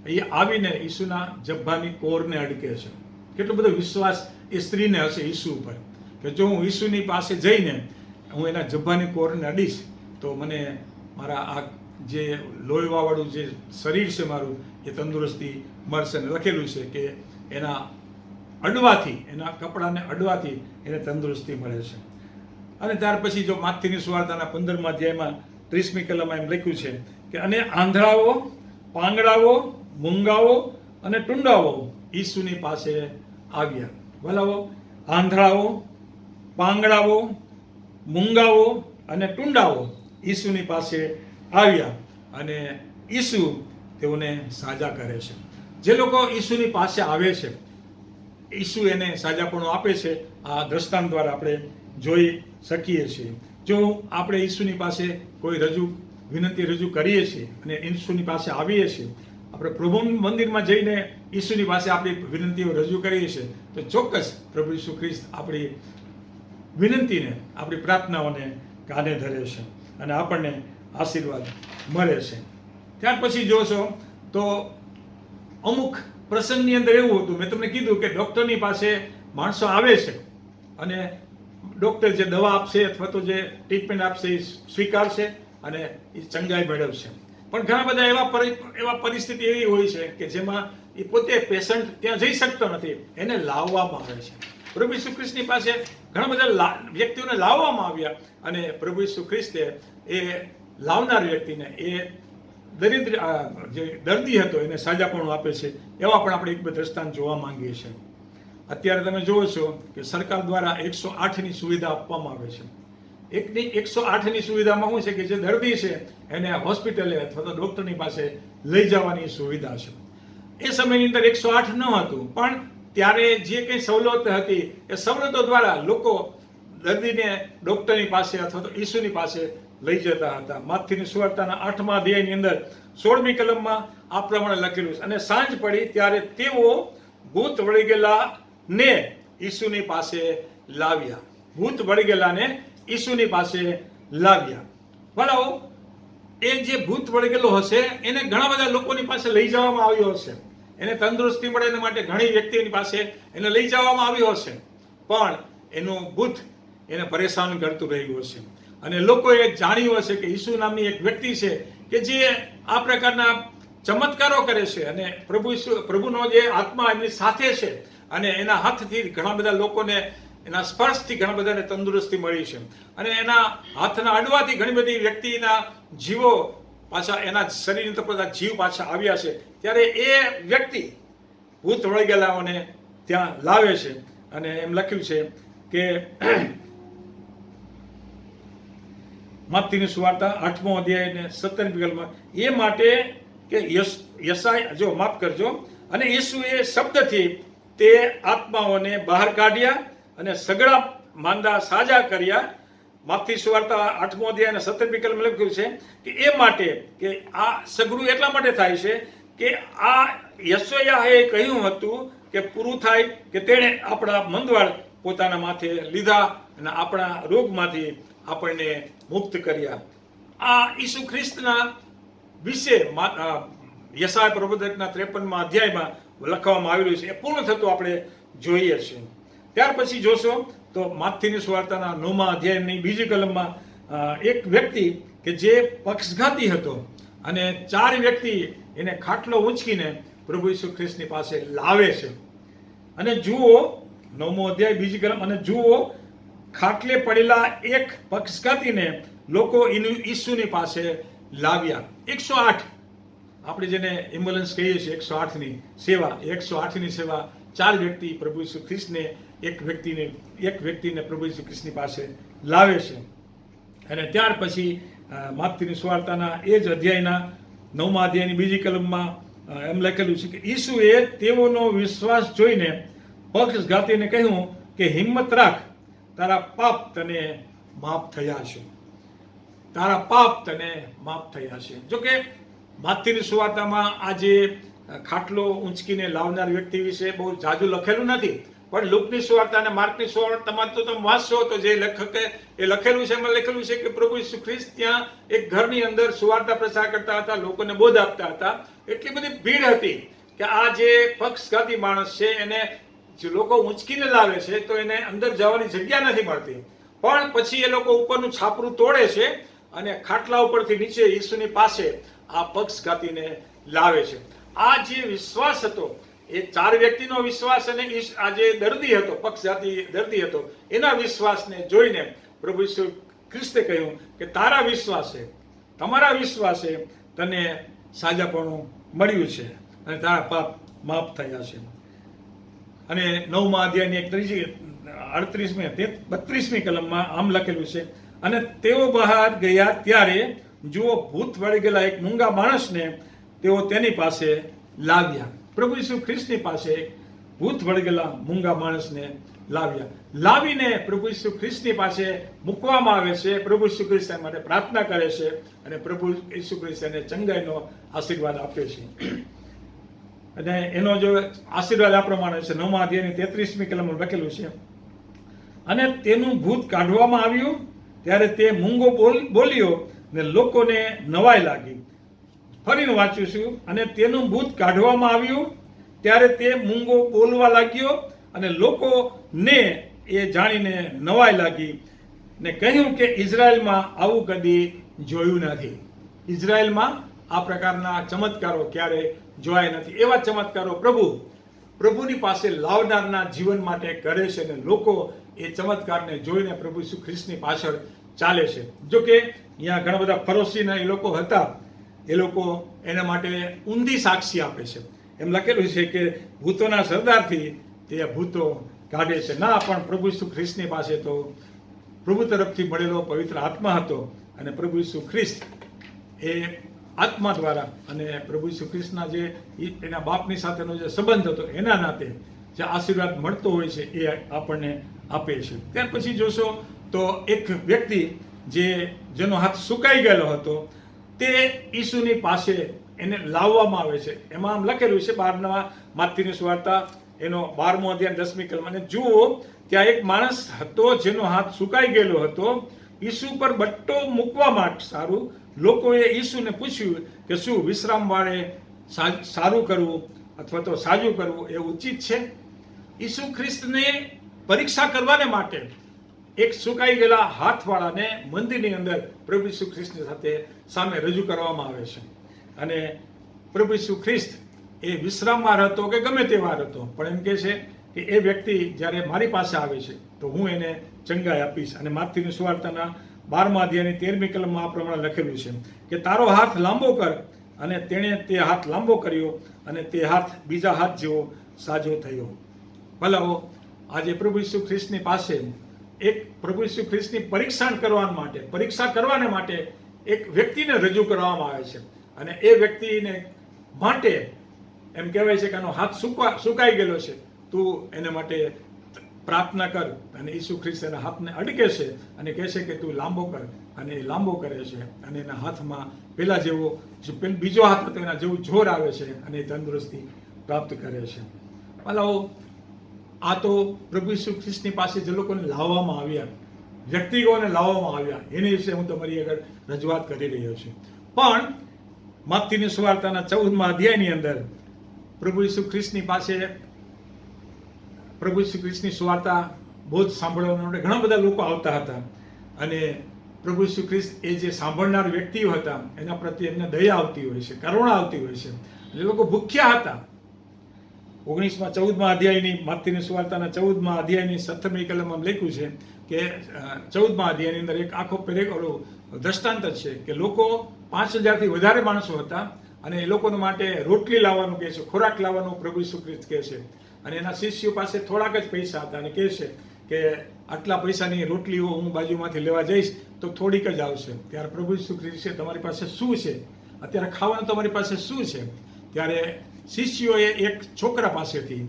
Speaker 4: એ આવીને ઈસુના જબ્બાની કોરને અડકે છે. કેટલો બધો વિશ્વાસ એ સ્ત્રીને હશે ઈસુ ઉપર કે જો હું ઈસુની પાસે જઈને હું એના જબ્બાની કોરને અડીશ તો મને મારા આ જે લોહીવાવાળું જે શરીર છે મારું એ તંદુરસ્તી મળશે. અને લખેલું છે કે એના કપડાને અડવાથી એને તંદુરસ્તી મળે છે. અને ત્યાર પછી જો માથીની સુવાર્તાના 15મા અધ્યાયમાં 30મી કલમમાં એમ લખ્યું છે કે અને આંધળાઓ, પાંગડાઓ, મૂંગાઓ અને ટુંડાઓ ઈસુની પાસે આવ્યા. ભલાઓ, આંધળાઓ, પાંગડાઓ, મૂંગાઓ અને ટુંડાઓ ઈસુની પાસે આવ્યા અને ઈસુ તેઓને સાજા કરે છે. જે લોકો ઈસુની પાસે આવે છે ઈસુ એને સાજાપણું આપે છે, આ દ્રષ્ટાંત દ્વારા આપણે જોઈ શકીએ છીએ. જો આપણે ઈસુની પાસે કોઈ વિનંતી રજૂ કરીએ છીએ અને ઈસુની પાસે આવીએ છીએ, આપણે પ્રભુ મંદિરમાં જઈને ઈસુની પાસે આપણી વિનંતીઓ રજૂ કરીએ છીએ, તો ચોક્કસ પ્રભુ ઈસુ ખ્રિસ્ત આપણી વિનંતીને, આપણી પ્રાર્થનાઓને કાને ધરે છે અને આપણને આશીર્વાદ મળે છે. ત્યાર પછી જોશો તો અમુક પ્રસંગની અંદર એવું હતું, મેં તમને કીધું કે ડૉક્ટરની પાસે માણસો આવે છે અને ડૉક્ટર જે દવા આપશે અથવા તો જે ટ્રીટમેન્ટ આપશે એ સ્વીકારશે અને એ ચંગાઈ મેળવશે. પણ ઘણા બધા એવા પરિસ્થિતિ એવી હોય છે કે જેમાં એ પોતે પેશન્ટ ત્યાં જઈ શકતો નથી, એને લાવવામાં આવે છે. પ્રભુ ઈસુ ખ્રિસ્તની પાસે ઘણા બધા વ્યક્તિઓને લાવવામાં આવ્યા અને પ્રભુ ઈસુ ખ્રિસ્તે એ લાવનાર વ્યક્તિને, એ દરિદ્ર જે દર્દી હતો એને સાજાપણું આપે છે. એવા પણ આપણે એક બે દ્રષ્ટાંત જોવા માંગીએ છીએ. અત્યારે તમે જુઓ છો કે સરકાર દ્વારા 108ની સુવિધા આપવામાં આવે છે. 108ની સુવિધામાં શું છે કે જે દર્દી છે એને હોસ્પિટલે અથવા તો ડૉક્ટરની પાસે લઈ જવાની સુવિધા છે. એ સમયની અંદર 108 ન હતું, પણ ત્યારે જે કંઈ સવલત હતી એ સવલતો દ્વારા લોકો દર્દીને ડૉક્ટરની પાસે અથવા તો ઈસુની પાસે લઈ જતા હતા. માથીની સુવાર્તાના 8મા અધ્યાયની અંદર 16મી કલમમાં આ પ્રમાણે લખેલું છે, અને સાંજ પડી ત્યારે તેઓ ભૂત વળી ગયેલાને ઈસુની પાસે લાવ્યા. ભૂત વળી ગયેલાને ઈસુની પાસે લાવ્યા. ભલાઓ, એ જે ભૂત વળી ગયેલો હશે એને ઘણા બધા લોકોની પાસે લઈ જવામાં આવ્યો હશે, એને તંદુરસ્તી મળે એના માટે ઘણી વ્યક્તિઓની પાસે એને લઈ જવામાં આવ્યો હશે, પણ એનું ભૂત એને પરેશાન કરતું રહ્યું હશે. અને લોકોએ જાણ્યું હશે કે ઈસુ નામની એક વ્યક્તિ છે કે જે આ પ્રકારના ચમત્કારો કરે છે અને પ્રભુનો જે આત્મા એમની સાથે છે અને એના હાથથી ઘણા બધા લોકોને, એના સ્પર્શથી ઘણા બધાને તંદુરસ્તી મળી છે અને એના હાથના અડવાથી ઘણી બધી વ્યક્તિના જીવો પાછા, એના શરીરની તરફ જીવ પાછા આવ્યા છે. ત્યારે એ વ્યક્તિ ભૂત વળી ગયેલાઓને ત્યાં લાવે છે અને એમ લખ્યું છે કે માથીની સુવાર્તા 8મો અધ્યાય ને 17મી કલમમાં, એ માટે કે યશાય, જો માફ કરજો, અને ઈસુએ શબ્દથી તે આત્માઓને બહાર કાઢ્યા અને સગડા માંદા સાજા કર્યા. માથની સુવાર્તા 8મો અધ્યાય અને 17મી કલમ લખ્યું છે કે એ માટે કે આ સગડું એટલા માટે થાય છે કે આ યશયાએ કહ્યું હતું કે પૂરું થાય કે તેણે આપણા મંદવાળ પોતાના માથે લીધા અને આપણા રોગમાંથી આપણને મુક્ત કર્યા. આ ઈસુ ખ્રિસ્તના વિશે યશાયા પ્રબોધકના 53મા અધ્યાયમાં લખવામાં આવેલું છે. એ પૂર્ણ થતું આપણે જોઈએ છીએ. ત્યાર પછી જોશો તો માથીની સુવાર્તાના 9મા અધ્યાયની 2જી કલમમાં એક વ્યક્તિ કે જે પક્ષઘાતી હતો અને 4 વ્યક્તિ એને ખાટલો ઊંચકીને પ્રભુ ઈસુ ખ્રિસ્તની પાસે લાવે છે. અને જુઓ 9મો અધ્યાય 2જી કલમ, અને જુઓ ખાટલે પડેલા એક પક્ષઘાતીને લોકો ઈસુની પાસે લાવ્યા. 108 આપણે જેને એમ્બ્યુલન્સ કહીએ છીએ, 108ની સેવા, 108ની સેવા 4 વ્યક્તિ પ્રભુ ઈસુ ખ્રિસ્તને એક વ્યક્તિને પ્રભુ ઈસુ ખ્રિસ્તની પાસે લાવે છે. અને ત્યાર પછી માથીની સુવાર્તાના એ જ અધ્યાયના 9મા અધ્યાયની 2જી કલમમાં એમ લખેલું છે કે ઈસુએ તેઓનો વિશ્વાસ જોઈને પક્ષઘાતીને કહ્યું કે હિંમત રાખ, તારા પાપ તને માફ થયા છે. તારા પાપ તને માફ થયા છે. જોકે માથીની સુવાર્તામાં આ જે ખાટલો ઊંચકીને લાવનાર વ્યક્તિ વિશે બહુ જાજુ લખેલું નથી, પણ લુકની સુવાર્તા અને માર્કની સુવાર્તામાં તો તમે વાંચશો તો જે લેખકે એ લખેલું છે, એમાં લખેલું છે કે પ્રભુ ઈસુ ખ્રિસ્ત ત્યાં એક ઘરની અંદર સુવાર્તા પ્રચાર કરતા હતા, લોકોને બોધ આપતા હતા. એટલી બધી ભીડ હતી કે આ જે પક્ષઘાતી માણસ છે એને જે લોકો ઊંચકીને લાવે છે તો એને અંદર જવાની જગ્યા નથી મળતી. પણ પછી એ લોકો ઉપરનું છાપરું તોડે છે અને ખાટલા ઉપરથી નીચે ઈસુની પાસે આ પક્ષઘાતીને લાવે છે. આ જે વિશ્વાસ હતો એ 4 વ્યક્તિનો વિશ્વાસ અને આ જે દર્દી હતો, પક્ષઘાતી દર્દી હતો, એના વિશ્વાસને જોઈને પ્રભુ ઈસુ ખ્રિસ્તે કહ્યું કે તારા વિશ્વાસે, તમારા વિશ્વાસે તને સાજાપણું મળ્યું છે અને તારા પાપ માફ થયા છે. અને 9મા અધ્યાયની 32મી કલમમાં આમ લખેલું છે, અને તેઓ બહાર ગયા ત્યારે જુઓ ભૂત વળી ગયેલા એક મૂંગા માણસને તેઓ તેની પાસે લાવ્યા. પ્રભુ ઈસુ ખ્રિસ્તની પાસે ભૂત વળગેલા મૂંગા માણસને લાવીને પ્રભુ ઈસુ ખ્રિસ્તની પાસે મૂકવામાં આવે છે. પ્રભુ ઈસુ ખ્રિસ્ત એના માટે પ્રાર્થના કરે છે અને પ્રભુ ઈસુ ખ્રિસ્ત એને ચંગાઈનો આશીર્વાદ આપે છે. અને એનો જો આશીર્વાદ આ પ્રમાણે છે, 9મા અધ્યાયની 33મી કલમમાં લખેલું છે, અને તેનું ભૂત કાઢવામાં આવ્યું ત્યારે તે મૂંગો બોલ્યો ને લોકોને નવાઈ લાગી. ફરીને વાંચું છું, અને તેનું ભૂત કાઢવામાં આવ્યું ત્યારે તે મૂંગો બોલવા લાગ્યો અને લોકોને એ જાણીને નવાઈ લાગી ને કહ્યું કે ઇઝરાયલમાં આવું કદી જોયું નથી. ઇઝરાયલમાં આ પ્રકારના ચમત્કારો ક્યારેય જોયા નથી. એવા ચમત્કારો પ્રભુની પાસે લાવનારના જીવન માટે કરે છે અને લોકો એ ચમત્કારને જોઈને પ્રભુ ઈસુ ખ્રિસ્તની પાછળ ચાલે છે. જો કે અહીંયા ઘણા બધા ફરોશીના એ લોકો હતા, એ લોકો એના માટે ઊંધી સાક્ષી આપે છે. એમ લખેલું છે કે ભૂતોના સરદારથી તે ભૂતો કાઢે છે. ના, પણ પ્રભુ ઈસુ ખ્રિસ્તની પાસે તો પ્રભુ તરફથી મળેલો પવિત્ર આત્મા હતો અને પ્રભુ ઈસુ ખ્રિસ્ત એ આત્મા દ્વારા અને પ્રભુ ઈસુ ખ્રિસ્તના જે એના બાપની સાથેનો જે સંબંધ હતો એના નાતે જે આશીર્વાદ મળતો હોય છે એ આપણને આપે છે. ત્યાર પછી જોશો તો એક વ્યક્તિ જેનો હાથ સુકાઈ ગયેલો હતો તે ઈસુની પાસે એને લાવવામાં આવે છે. એમાં આમ લખેલું છે 12મા માથીની સુવાર્તા એનો 12મો અધ્યાય 10મી કલમ, અને જુઓ ત્યાં એક માણસ હતો જેનો હાથ સુકાઈ ગયેલો હતો. ઈસુ પર બટ્ટો મૂકવા માટે સારું લોકોએ ઈસુને પૂછ્યું કે શું વિશ્રામ વાળે સારું કરવું અથવા તો સાજું કરવું એ ઉચિત છે? ઈસુ ખ્રિસ્તને પરીક્ષા કરવાને માટે એક સુકાઈ ગયેલા હાથવાળાને મંદિરની અંદર પ્રભુ ઈસુ ખ્રિસ્તની સાથે સામે રજૂ કરવામાં આવે છે. અને પ્રભુ ઈસુ ખ્રિસ્ત એ વિશ્રામવાર હતો કે ગમે તે વાર હતો, પણ એમ કહે છે કે એ વ્યક્તિ જ્યારે મારી પાસે આવે છે તો હું એને ચંગાઈ આપીશ. અને માથીની સુવાર્તાના 12મા અધ્યાયની 13મી કલમમાં આ પ્રમાણે લખેલું છે કે તારો હાથ લાંબો કર, અને તેણે તે હાથ લાંબો કર્યો અને તે હાથ બીજા હાથ જેવો સાજો થયો. ભલાઓ આજે પ્રભુ ઈસુ ખ્રિસ્તની પાસે એક પ્રભુ ઈસુ ખ્રિસ્તની પરીક્ષા કરવાને માટે એક વ્યક્તિને રજૂ કરવામાં આવે છે. અને એ વ્યક્તિને માટે એમ કહેવાય છે કે આનો હાથ સુકાઈ ગયેલો છે, તું એને માટે પ્રાર્થના કર. અને ઈસુ ખ્રિસ્ત એના હાથને અડકે છે અને કહે છે કે તું લાંબો કર, અને એ લાંબો કરે છે અને એના હાથમાં પેલા જેવો બીજો હાથ હતો એના જેવું જોર આવે છે અને એ તંદુરસ્તી પ્રાપ્ત કરે છે. ભલાઓ આ તો પ્રભુ ઈસુ ખ્રિસ્તની પાસે જે લોકોને લાવવામાં આવ્યા, વ્યક્તિઓને લાવવામાં આવ્યા, એની વિશે હું તમારી આગળ રજૂઆત કરી રહ્યો છું. પણ માથીની સુવાર્તાના 14મા અધ્યાયની અંદર પ્રભુ ઈસુ ખ્રિસ્તની પાસે પ્રભુ ઈસુ ખ્રિસ્તની સુવાર્તા બહુ જ સાંભળવા માટે ઘણા બધા લોકો આવતા હતા. અને પ્રભુ ઈસુ ખ્રિસ્ત એ જે સાંભળનાર વ્યક્તિઓ હતા એના પ્રત્યે એમને દયા આવતી હોય છે, કરુણા આવતી હોય છે. એ લોકો ભૂખ્યા હતા. 14મા અધ્યાયની માથીની સુવાર્તાના 14મા અધ્યાયની 17મી કલમમાં લખ્યું છે કે 14મા અધ્યાયની અંદર એક આખો દ્રષ્ટાંત છે કે લોકો 5000થી વધારે માણસો હતા અને એ લોકો માટે રોટલી લાવવાનું કહે છે, ખોરાક લાવવાનું પ્રભુ ઈસુ ખ્રિસ્ત કહે છે. અને એના શિષ્યો પાસે થોડાક જ પૈસા હતા અને કહે છે કે આટલા પૈસાની રોટલીઓ હું બાજુમાંથી લેવા જઈશ તો થોડીક જ આવશે. ત્યારે પ્રભુ ઈસુ ખ્રિસ્ત છે તમારી પાસે શું છે, અત્યારે ખાવાનું તમારી પાસે શું છે? ત્યારે શિષ્યોએ એક છોકરા પાસેથી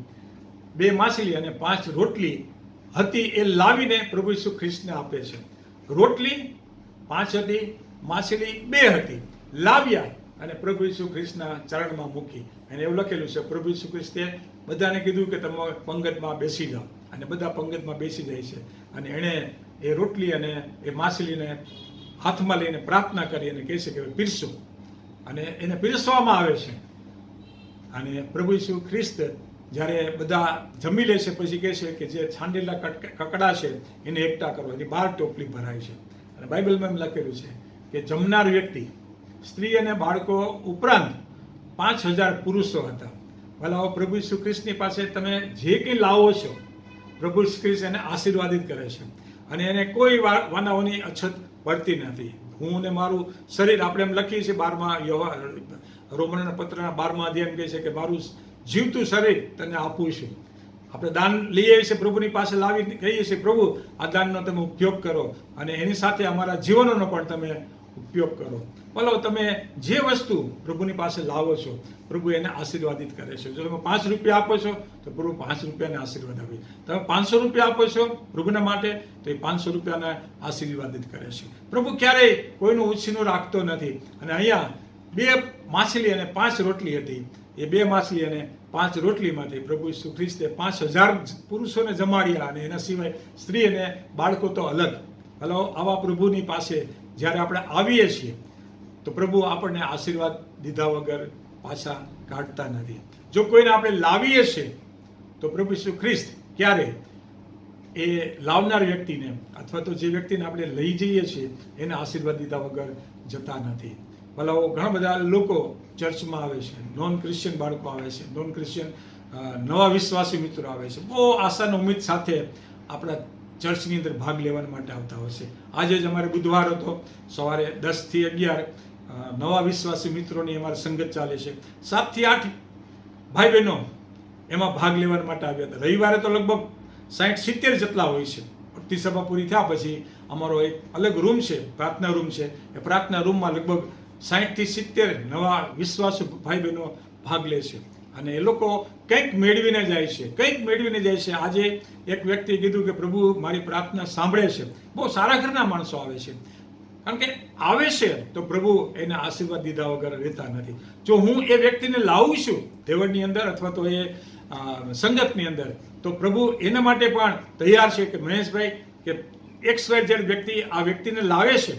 Speaker 4: 2 માછલી અને 5 રોટલી હતી એ લાવીને પ્રભુ ઈસુ ખ્રિસ્તને આપે છે. રોટલી 5 હતી, માછલી 2 હતી, લાવ્યા અને પ્રભુ ઈસુ ખ્રિસ્તના ચરણમાં મૂકી. અને એવું લખેલું છે પ્રભુ ઈસુ ખ્રિસ્તે બધાને કીધું કે તમે પંગતમાં બેસી જાઓ, અને બધા પંગતમાં બેસી જાય છે. અને એણે એ રોટલી અને એ માછલીને હાથમાં લઈને પ્રાર્થના કરી અને કહે છે કે પીરસો, અને એને પીરસવામાં આવે છે. અને પ્રભુ ઈસુ ખ્રિસ્ત જ્યારે બધા જમી લે છે પછી કહે છે કે જે છાંડેલા કકડા છે એને એકઠા કરો, એની 12 ટોપલી ભરાય છે. અને બાઇબલમાં એમ લખેલું છે કે જમનાર વ્યક્તિ સ્ત્રી અને બાળકો ઉપરાંત 5000 પુરુષો હતા. ભલાઓ પ્રભુ ઈસુ ખ્રિસ્તની પાસે તમે જે કંઈ લાવો છો પ્રભુ ઈસુ ખ્રિસ્ત એને આશીર્વાદિત કરે છે અને એને કોઈ વાનાઓની અછત પડતી નથી. હું ને મારું શરીર, આપણે એમ લખીએ છીએ 12મા રોમનના પત્રના 12મા અધ્યાય કહે છે કે મારું જીવતું શરીર તને આપું છું. આપણે દાન લઈએ છીએ, પ્રભુની પાસે લાવી કહીએ છીએ પ્રભુ આ દાનનો તમે ઉપયોગ કરો અને એની સાથે અમારા જીવનોનો પણ તમે ઉપયોગ કરો. બોલો તમે જે વસ્તુ પ્રભુની પાસે લાવો છો, પ્રભુ એને આશીર્વાદિત કરે છે. જો તમે 5 રૂપિયા આપો છો તો પ્રભુ 5 રૂપિયાને આશીર્વાદ આપે. તમે 500 રૂપિયા આપો છો પ્રભુના માટે તો એ 500 રૂપિયાને આશીર્વાદિત કરે છે. પ્રભુ ક્યારેય કોઈનું ઉછીનું રાખતો નથી. અને અહીંયા 2 માછલી અને 5 રોટલી હતી. એ 2 માછલી અને 5 રોટલીમાંથી પ્રભુ ઈસુ ખ્રિસ્તે 5000 પુરુષોને જમાડ્યા, અને એના સિવાય સ્ત્રી અને બાળકો તો અલગ. હલો, આવા પ્રભુની પાસે જ્યારે આપણે આવીએ છીએ તો પ્રભુ આપણને આશીર્વાદ દીધા વગર પાછા કાઢતા નથી. જો કોઈને આપણે લાવીએ છીએ તો પ્રભુ ઈસુ ખ્રિસ્ત ક્યારે એ લાવનાર વ્યક્તિને અથવા તો જે વ્યક્તિને આપણે લઈ જઈએ છીએ એને આશીર્વાદ દીધા વગર જતા નથી. ભલા ઘણા બધા લોકો ચર્ચમાં આવે છે, નોન ક્રિશ્ચિયન બાળકો આવે છે, નોન ક્રિશ્ચિયન નવા વિશ્વાસી મિત્રો આવે છે, બહુ આશાનો ઉમ્મીદ સાથે આપણા ચર્ચની અંદર ભાગ લેવા માટે આવતા હોય છે. આજે જ અમારે બુધવાર હતો, સવારે 10 થી 11 નવા વિશ્વાસી મિત્રોની અમારી સંગત ચાલે છે. 7 થી 8 ભાઈ બહેનો એમાં ભાગ લેવા માટે આવ્યા હતા. રવિવારે તો લગભગ 60-70 જેટલા હોય છે. ભક્તિ સભા પૂરી થયા પછી અમારો એક અલગ રૂમ છે, પ્રાર્થના રૂમ છે. એ પ્રાર્થના રૂમમાં લગભગ 60 થી 70 નવા વિશ્વાસુ ભાઈ બહેનો ભાગ લે છે. અને એ લોકો કંઈક મેળવીને જાય છે, કંઈક મેળવીને જાય છે. આજે એક વ્યક્તિએ કીધું કે પ્રભુ મારી પ્રાર્થના સાંભળે છે. બહુ સારા ઘરના માણસો આવે છે, કારણ કે આવે છે તો પ્રભુ એને આશીર્વાદ દીધા વગર રહેતા નથી. જો હું એ વ્યક્તિને લાવું છું દેવળની અંદર અથવા તો એ સંગતની અંદર, તો પ્રભુ એના માટે પણ તૈયાર છે કે મહેશભાઈ કે XYZ વ્યક્તિ આ વ્યક્તિને લાવે છે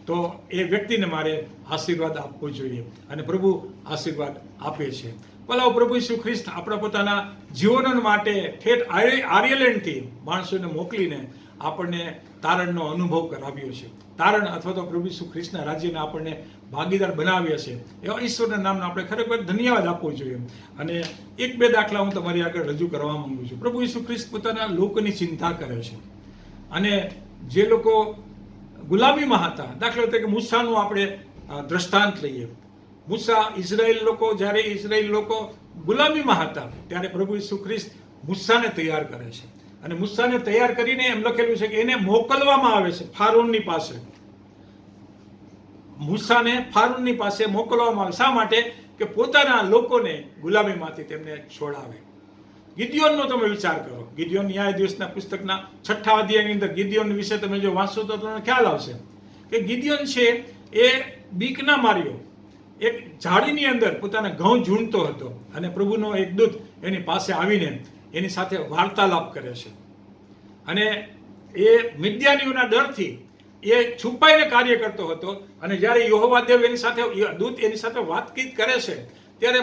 Speaker 4: તો એ વ્યક્તિને મારે આશીર્વાદ આપવો જોઈએ, અને પ્રભુ આશીર્વાદ આપે છે. ભલા પ્રભુ ઈસુ ખ્રિસ્ત આપણા પોતાના જીવન માટે ઠેઠ આયર્લેન્ડથી માણસોને મોકલીને આપણને તારણનો અનુભવ કરાવ્યો છે. તારણ અથવા તો પ્રભુ ઈસુ ખ્રિસ્તના રાજ્યને આપણને ભાગીદાર બનાવ્યા છે. એવા ઈશ્વરના નામને આપણે ખરેખર ધન્યવાદ આપવો જોઈએ. અને 1-2 દાખલા હું તમારી આગળ રજૂ કરવા માંગુ છું. પ્રભુ ઈસુ ખ્રિસ્ત પોતાના લોકોની ચિંતા કરે છે, અને જે લોકો ગુલામીમાં હતા, દાખલા તરીકે મૂસાનું આપણે દ્રષ્ટાંત લઈએ. મૂસા જ્યારે ઇઝરાયેલ લોકો ગુલામીમાં હતા ત્યારે પ્રભુ ઈસુ ખ્રિસ્ત મૂસાને તૈયાર કરે છે. અને મૂસાને તૈયાર કરીને એમ લખેલું છે કે એને મોકલવામાં આવે છે ફારૂનની પાસે. મૂસાને ફારૂનની પાસે મોકલવામાં આવે. શા માટે? કે પોતાના લોકોને ગુલામીમાંથી તેમને છોડાવે. ગિદિયોનનો તમે વિચાર કરો. ગિદિયોન ન્યાયાધીશના પુસ્તકના 6 અધ્યાયની અંદર ગિદિયોન વિશે તમે જો વાંચશો તો તમને ખ્યાલ આવશે કે ગિદિયોન છે એ બીકના માર્યો એક ઝાડીની અંદર પોતાના ઘઉં ઝૂંટતો હતો, અને પ્રભુનો એક દૂત એની પાસે આવીને એની સાથે વાર્તાલાપ કરે છે. અને એ મિદ્યાનીઓના ડરથી એ છુપાઈને કાર્ય કરતો હતો. અને જ્યારે યહોવા દેવ દૂત એની સાથે વાતચીત કરે છે ત્યારે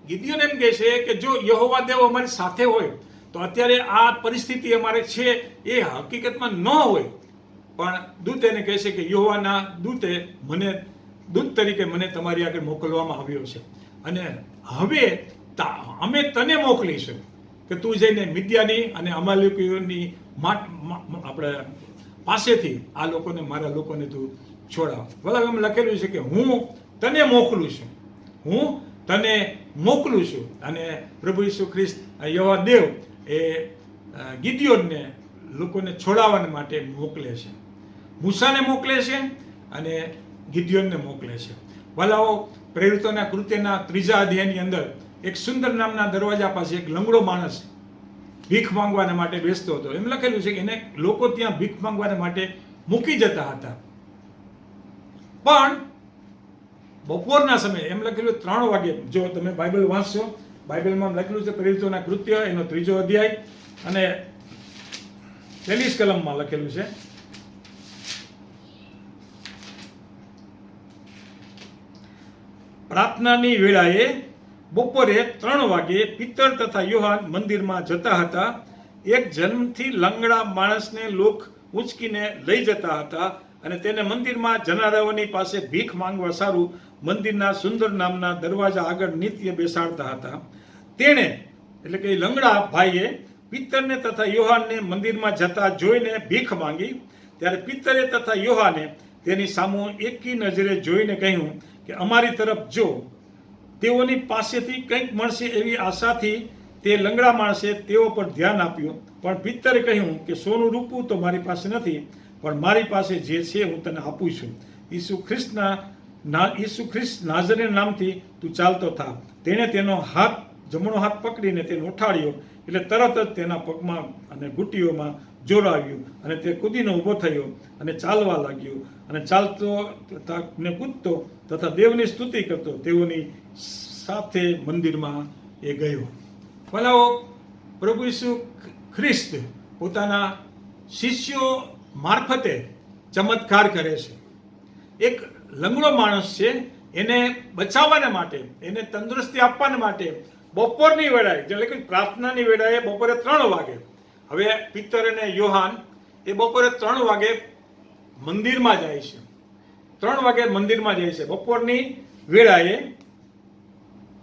Speaker 4: ગિદિયોન એમ કહે છે કે જો યહોવા દેવ અમારી સાથે હોય તો અત્યારે આ પરિસ્થિતિ અમારે છે એ હકીકતમાં ન હોય. પણ દૂત એને કહે છે કે યહોવાના દૂતે દૂત તરીકે મને તમારી આગળ મોકલવામાં આવ્યો છે, અને હવે અમે તને મોકલીશું કે તું જઈને મિદ્યાની અને અમાલેકીઓની આપણે પાસેથી આ લોકોને, મારા લોકોને તું છોડાવ. ભલા એમ લખેલું છે કે હું તને મોકલું છું, હું તને મોકલું છું. અને પ્રભુ ઈસુ ખ્રિસ્ત યહોવા દેવ એ ગિદિયોનને લોકોને છોડાવવા માટે મોકલે છે. મૂસાને મોકલે છે અને ગિદિયોનને મોકલે છે. ભલાઓ પ્રેરિતોના કૃત્યના 3 અધ્યાયની અંદર એક સુંદર નામના દરવાજા પાસે એક લંગડો માણસ ભીખ માંગવાને માટે બેસતો હતો. એમ લખેલું છે કે એને લોકો ત્યાં ભીખ માંગવાને માટે મૂકી જતા હતા. પણ બપોરના સમયે, એમ લખેલું 3 વાગે, જો તમે બાઇબલ વાંચશો, બાઇબલમાં લખેલું છે પ્રેરિતોના કૃત્ય એનો 3 અધ્યાય અને 40 કલમમાં લખેલું છે. પ્રાર્થનાની વેળાએ બપોરે 3 વાગે પિત્તર તથા યોહાન મંદિરમાં જતા હતા. એક જન્મથી લંગડા માણસને લોક ઉંચકીને લઈ જતા હતા, અને તેને મંદિરમાં જનારાઓની પાસે ભીખ માંગવા સારું મંદિરના સુંદર નામના દરવાજા આગળ નિત્ય બેસાડતા હતા. તેણે એટલે કે લંગડા ભાઈએ પિત્તરને તથા યોહાનને મંદિરમાં જતા જોઈને ભીખ માંગી. ત્યારે પિત્તરે તથા યોહાને તેની સામુ એકી નજરે જોઈને કહ્યું કે અમારી તરફ જો, તેઓની પાસેથી કંઈક મળશે એવી આશાથી તે લંગડા માણસે તેઓ પર ધ્યાન આપ્યું. પણ પિત્તરે કહ્યું કે સોનું રૂપું તો મારી પાસે નથી, પણ મારી પાસે જે છે હું તને આપું છું. ઈસુ ખ્રિસ્ત નાઝરેના નામથી તું ચાલતો થા. તેણે તેનો જમણો હાથ પકડીને તેને ઉઠાડ્યો, એટલે તરત જ તેના પગમાં અને ઘૂંટીઓમાં જોર આવ્યું, અને તે કૂદીને ઊભો થયો અને ચાલવા લાગ્યો, અને ચાલતો ને કૂદતો તથા દેવની સ્તુતિ કરતો તેઓની સાથે મંદિરમાં એ ગયો. ભલાઓ, પ્રભુ ઈસુ ખ્રિસ્ત પોતાના શિષ્યો મારફતે ચમત્કાર કરે છે. એક લંગડો માણસ છે, એને બચાવવાને માટે, એને તંદુરસ્તી આપવાને માટે બપોરની વેળાએ, એટલે કે પ્રાર્થનાની વેળાએ બપોરે 3 વાગે, હવે પિત્તર અને યોહાન એ બપોરે 3 વાગે મંદિરમાં જાય છે. 3 વાગે મંદિરમાં જાય છે બપોરની વેળાએ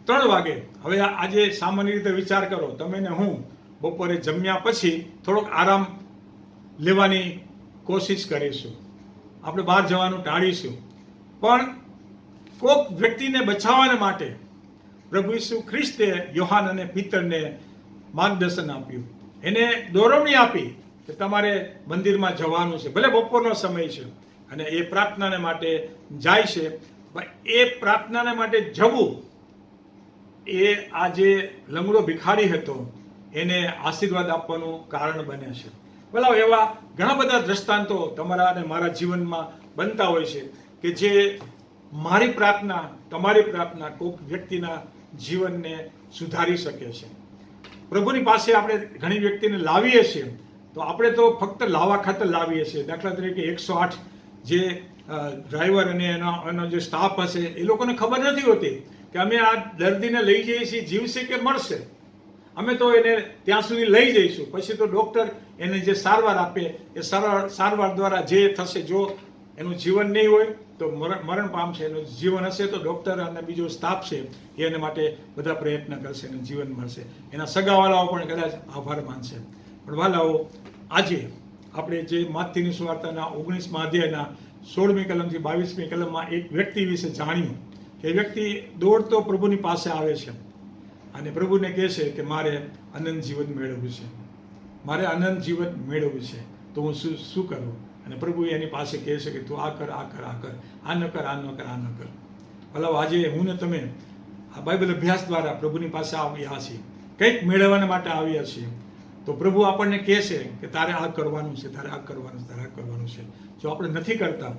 Speaker 4: 3 વાગે. હવે આજે સામાન્ય રીતે વિચાર કરો, તમે ને હું બપોરે જમ્યા પછી થોડોક આરામ લેવાની કોશિશ કરીશું, આપણે બહાર જવાનું ટાળીશું. પણ કોઈક વ્યક્તિને બચાવવાને માટે પ્રભુ ઈસુ ખ્રિસ્તે યોહાન અને પિત્તરને માર્ગદર્શન આપ્યું, એને દોરવણી આપી કે તમારે મંદિરમાં જવાનું છે, ભલે બપોરનો સમય છે, અને એ પ્રાર્થનાને માટે જાય છે. એ પ્રાર્થનાને માટે જવું એ આ જે લંગડો ભિખારી હતો એને આશીર્વાદ આપવાનું કારણ બને છે. ભલા એવા ઘણા બધા દ્રષ્ટાંતો તમારા અને મારા જીવનમાં બનતા હોય છે કે જે મારી પ્રાર્થના, તમારી પ્રાર્થના કોઈક વ્યક્તિના જીવનને સુધારી શકે છે. પ્રભુની પાસે આપણે ઘણી વ્યક્તિને લાવીએ છીએ, તો આપણે તો ફક્ત લાવવા ખાતર લાવીએ છીએ. દાખલા તરીકે 108 જે ડ્રાઈવર અને એનો જે સ્ટાફ હશે, એ લોકોને ખબર નથી હોતી કે અમે આ દર્દીને લઈ જઈએ છીએ, જીવશે કે મરશે. અમે તો એને ત્યાં સુધી લઈ જઈશું, પછી તો ડૉક્ટર એને જે સારવાર આપે એ સારવાર દ્વારા જે થશે, જો એનું જીવન નહીં હોય તો મરણ પામશે, એનું જીવન હશે તો ડૉક્ટર અને બીજો સ્ટાફ છે એ એને માટે બધા પ્રયત્ન કરશે અને જીવન મળશે. એના સગાવાલાઓ પણ કદાચ આભાર માનશે. પણ વાલાઓ, આજે આપણે જે માથીની સુવાર્તાના 19મા અધ્યાયના 16મી કલમથી 22મી કલમમાં એક વ્યક્તિ વિશે જાણ્યું કે એ વ્યક્તિ દોડતો પ્રભુની પાસે આવે છે અને પ્રભુને કહે છે કે મારે અનંત જીવન મેળવવું છે, મારે અનંત જીવન મેળવવું છે, તો હું શું કરું? અને પ્રભુ એની પાસે કહે છે કે તું આ કર, આ કર, આ કર, આ ન કર, આ ન કર, આ ન કર. ભલા આજે હું ને તમે આ બાઇબલ અભ્યાસ દ્વારા પ્રભુની પાસે આવ્યા છીએ, કંઈક મેળવવાને માટે આવ્યા છીએ, તો પ્રભુ આપણને કહે છે કે તારે આ કરવાનું છે, તારે આ કરવાનું છે, તારે આ કરવાનું છે. જો આપણે નથી કરતા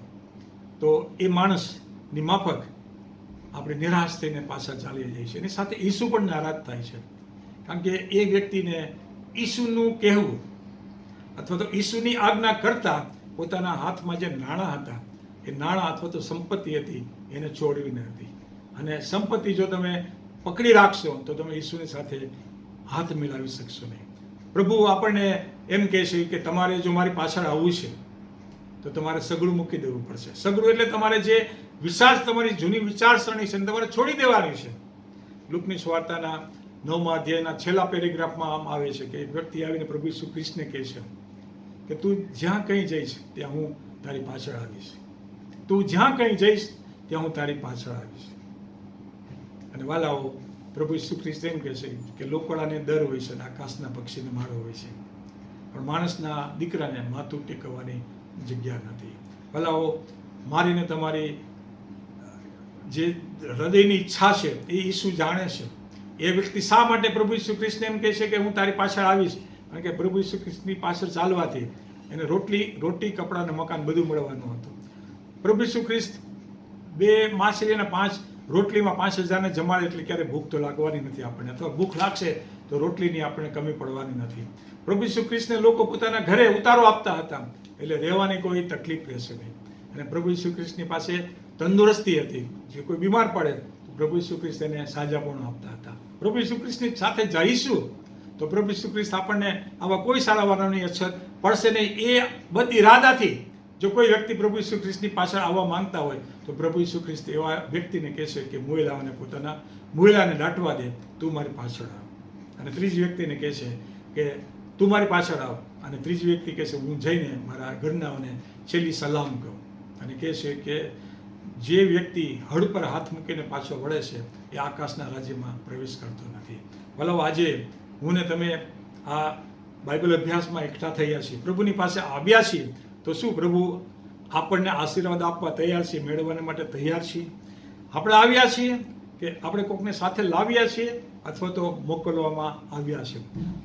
Speaker 4: તો એ માણસની માફક આપણે નિરાશ થઈને પાછા ચાલી જઈએ છીએ. એની સાથે ઈસુ પણ નારાજ થાય છે, કારણ કે એ વ્યક્તિને ઈસુનું કહેવું અથવા તો ઈસુની આજ્ઞા કરતા પોતાના હાથમાં જે નાણાં હતા, એ નાણાં અથવા તો સંપત્તિ હતી, એને છોડવી ન હતી. અને સંપત્તિ જો તમે પકડી રાખશો તો તમે ઈસુની સાથે હાથ મિલાવી શકશો નહીં. પ્રભુ આપણને એમ કહે છે કે તમારે જો મારી પાછળ આવવું છે તો તમારે સગડું મૂકી દેવું પડશે. સગડું એટલે તમારે જે તમારી જૂની વિચારસરણી છે તમારે છોડી દેવાની છે. લુકની સુવાર્તાના 9મા અધ્યાયના છેલ્લા પેરેગ્રાફમાં આમ આવે છે કે એક વ્યક્તિ આવીને પ્રભુ ઈસુ ખ્રિસ્તને કહે છે કે તું જ્યાં કંઈ જઈશ ત્યાં હું તારી પાછળ આવીશ, તું જ્યાં કંઈ જઈશ ત્યાં હું તારી પાછળ આવીશ. અને વાલાઓ, પ્રભુ ઈસુ ખ્રિસ્ત એમ કહે છે કે લોકડાને દર હોય છે અને આકાશના પક્ષીને માળો હોય છે, પણ માણસના દીકરાને માથું ટેકવવાની જગ્યા નથી. ભલાઓ, મારીને તમારી જે હૃદયની ઈચ્છા છે એ ઈસુ જાણે છે. એ વ્યક્તિ શા માટે પ્રભુ ઈસુ ખ્રિસ્તને એમ કહે છે કે હું તારી પાછળ આવીશ? કારણ કે પ્રભુ ઈસુ ખ્રિસ્તની પાછળ ચાલવાથી એને રોટી કપડાં અને મકાન બધું મળવાનું હતું. પ્રભુ ઈસુ ખ્રિસ્ત 2 માછલી અને 5 રોટલીમાં 5000ને જમાડે એટલે ક્યારે ભૂખ તો લાગવાની નથી આપણને, અથવા ભૂખ લાગશે તો રોટલીની આપણને કમી પડવાની નથી. પ્રભુ ઈસુ ખ્રિસ્તને લોકો પોતાના ઘરે ઉતારો આપતા હતા, એટલે રહેવાની કોઈ તકલીફ રહેશે નહીં. અને પ્રભુ ઈસુ ખ્રિસ્તની પાસે તંદુરસ્તી હતી, જે કોઈ બીમાર પડે તો પ્રભુ ઈસુ ખ્રિસ્ત એને સાજાપણું આપતા હતા. પ્રભુ ઈસુ ખ્રિસ્તની સાથે જઈશું તો પ્રભુ ઈસુ ખ્રિસ્ત આપણને આવા કોઈ સારાવારની અછત પડશે નહીં. એ બદ ઇરાદાથી જો કોઈ વ્યક્તિ પ્રભુ ઈસુ ખ્રિસ્તની પાછળ આવવા માંગતા હોય તો પ્રભુ ઈસુ ખ્રિસ્ત એવા વ્યક્તિને કહેશે કે મોયલાઓને પોતાના મોયલાને દાટવા દે, તું મારી પાછળ આવ. અને ત્રીજી વ્યક્તિને કહેશે કે તું મારી પાછળ આવ. અને ત્રીજી વ્યક્તિ કહેશે હું જઈને મારા ઘરનાઓને છેલ્લી સલામ કહું. અને કહેશે કે જે વ્યક્તિ હળ પર હાથ મૂકીને પાછો વળે છે એ આકાશના રાજ્યમાં પ્રવેશ કરતો નથી. ભલાઓ, આજે હું ને તમે આ બાઇબલ અભ્યાસમાં એકઠા થયા છીએ, પ્રભુની પાસે આવ્યા છીએ, તો શું પ્રભુ આપણને આશીર્વાદ આપવા તૈયાર છે, મેળવવા માટે તૈયાર છીએ? આપણે આવ્યા છીએ કે આપણે કોકને સાથે લાવ્યા છીએ અથવા તો મોકલવામાં આવ્યા છે?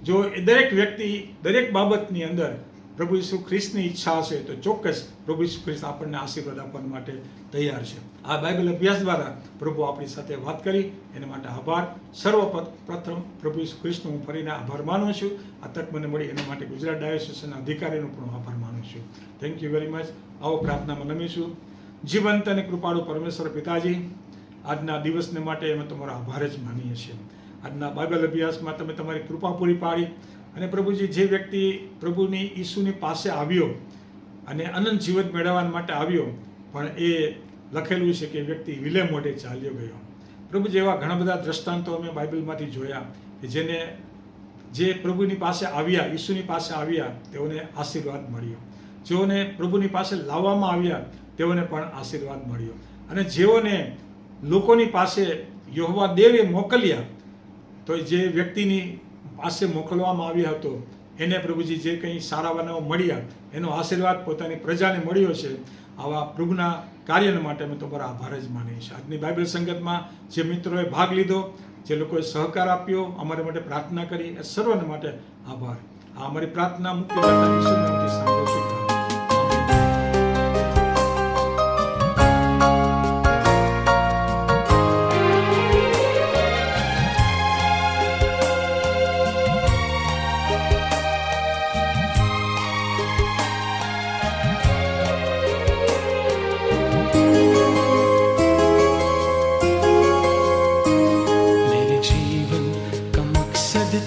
Speaker 4: જો એ દરેક વ્યક્તિ દરેક બાબતની અંદર પ્રભુ ઈસુ ખ્રિસ્તની ઈચ્છા હશે તો ચોક્કસ પ્રભુ ઈસુ ખ્રિસ્ત આપણને આશીર્વાદ આપવા માટે તૈયાર છે. આ બાઇબલ અભ્યાસ દ્વારા પ્રભુ આપણી સાથે વાત કરી એના માટે આભાર. સર્વપ્રથમ પ્રભુ ઈસુ ખ્રિસ્તનો હું ફરીને આભાર માનું છું. આ તક મને મળી એના માટે ગુજરાત ડાયોસિસના અધિકારીનો પણ હું આભાર માનું છું. Thank you very much. આવો પ્રાર્થનામાં નમીશું. જીવંત અને કૃપાળુ પરમેશ્વર પિતાજી, આજના દિવસને માટે અમે તમારો આભાર જ માનીએ છીએ. આજના બાઇબલ અભ્યાસમાં તમે તમારી કૃપા પૂરી પાડી અને પ્રભુજી જે વ્યક્તિ પ્રભુની ઈસુની પાસે આવ્યો અને અનંત જીવન મેળવવા માટે આવ્યો, પણ એ લખેલું છે કે વ્યક્તિ વિલે મોઢે ચાલ્યો ગયો. પ્રભુજી એવા ઘણા બધા દ્રષ્ટાંતો અમે બાઇબલમાંથી જોયા કે જે પ્રભુની પાસે આવ્યા, ઈસુની પાસે આવ્યા, તેઓને આશીર્વાદ મળ્યો. જેઓને પ્રભુની પાસે લાવવામાં આવ્યા તેઓને પણ આશીર્વાદ મળ્યો. અને જેઓને લોકોની પાસે યહોવા દેવે મોકલ્યા, તો જે વ્યક્તિની પાસે મોકલવામાં આવ્યો હતો એને પ્રભુજી જે કંઈ સારા બનાવો મળ્યા એનો આશીર્વાદ પોતાની પ્રજાને મળ્યો છે. આવા પ્રભુના કાર્યને માટે અમે તમારો આભાર જ માનીએ છીએ. આજની બાઇબલ સંગતમાં જે મિત્રોએ ભાગ લીધો, જે લોકોએ સહકાર આપ્યો, અમારા માટે પ્રાર્થના કરી, એ સર્વને માટે આભાર. આ અમારી પ્રાર્થના મુક્તિદાતા ઈસુના નામથી સાંભળો છું.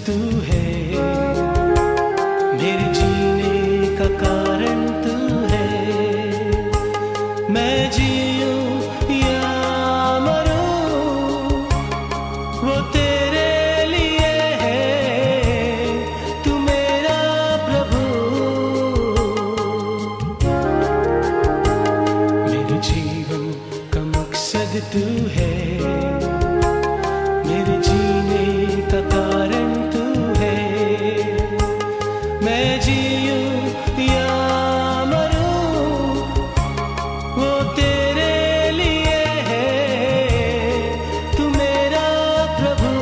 Speaker 1: तू है मेरे जीने का कारण, तू है मैं जीऊं या मरूं वो तेरे लिए है, तू मेरा प्रभु। मेरे जीवन का मकसद तू है, मेरे जीने का कारण तू है, मैं जीऊं या मरूं वो तेरे लिए है, तू मेरा प्रभु।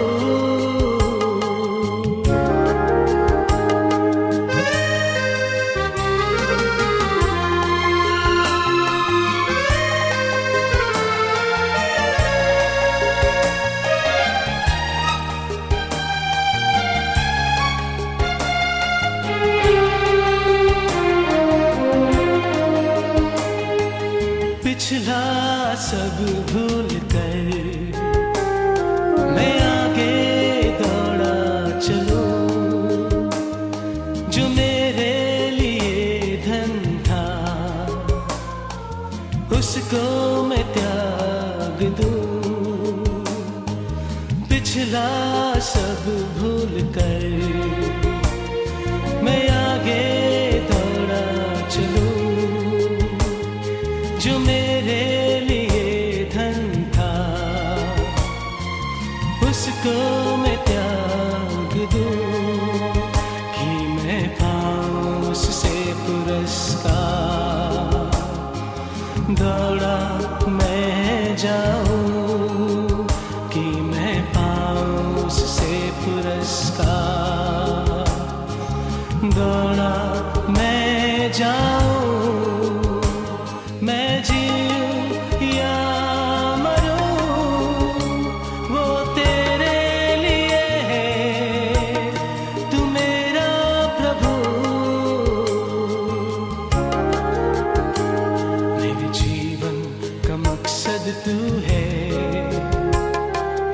Speaker 1: पिछला सब भूल कर मैं आगे दौड़ा चलूं, जो मेरे लिए धन था उसको मैं त्याग दूं। पिछला सब भूल कर मैं आगे दौड़ा चलूं, जो मेरे लिए धन था उसको मैं त्याग दूं, कि मैं पाऊं उससे पुरस्कार, दौड़ा मैं जाऊं, कि मैं पाऊं उससे पुरस्कार, दौड़ा मैं जाऊं, मैं जीऊं या मरूं वो तेरे लिए है, तू मेरा प्रभु। मेरे जीवन का मकसद तू है,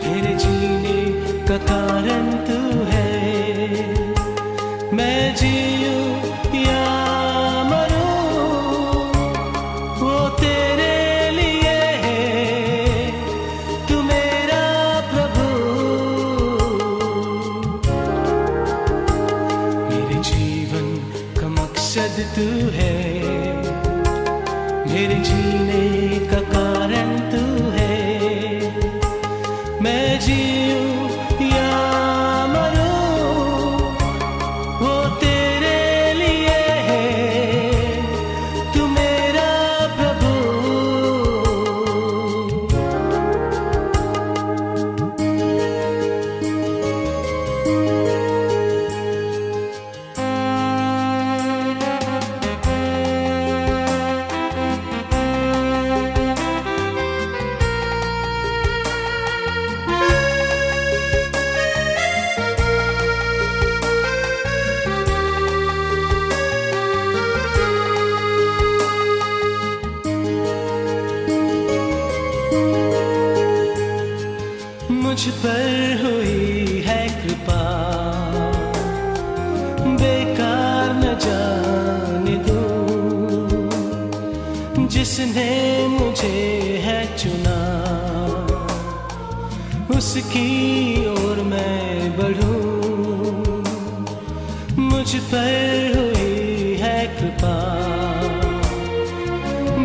Speaker 1: मेरे जीने का कारण तू है, मैं जीऊं या मरूं वो तेरे लिए है, तू मेरा प्रभु। मेरे जीवन का मकसद तू है, मेरे जीने का कारण तू है, मैं जीऊं या मरूं वो तेरे लिए
Speaker 5: मुझ पर हुई है कृपा, बेकार न जाने दो। जिसने मुझे है चुना, उसकी ओर मैं बढ़ूं। मुझ पर हुई है कृपा,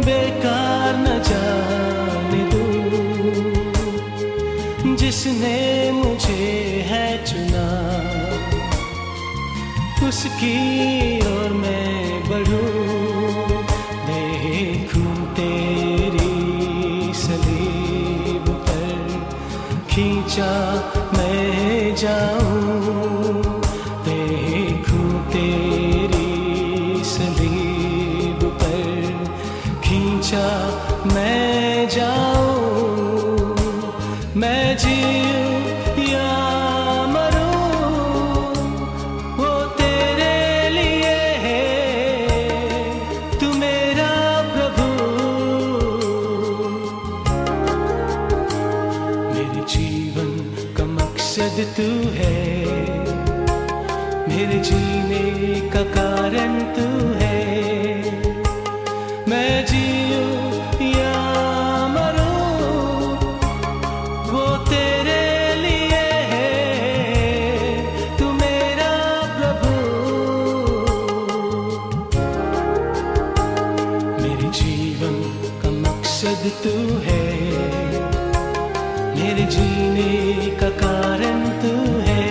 Speaker 5: बेकार न जाने दो। जिसने मुझे है चुना, उसकी ओर मैं बढ़ूं। देखूं तेरी सलीब पर खींचा मैं जाऊं। देखूं तेरी सलीब पर खींचा मैं जाऊं। मैं जीऊं या मरूं, वो तेरे लिए है। तू मेरा प्रभु, मेरे जीवन का मकसद तू है। मेरे जीने का कारण तू है। मैं जीऊं या मरूं, वो तेरे लिए है। तू मेरा प्रभु, मेरे जीवन का मकसद तू है। मेरे जीने का कारण तू है।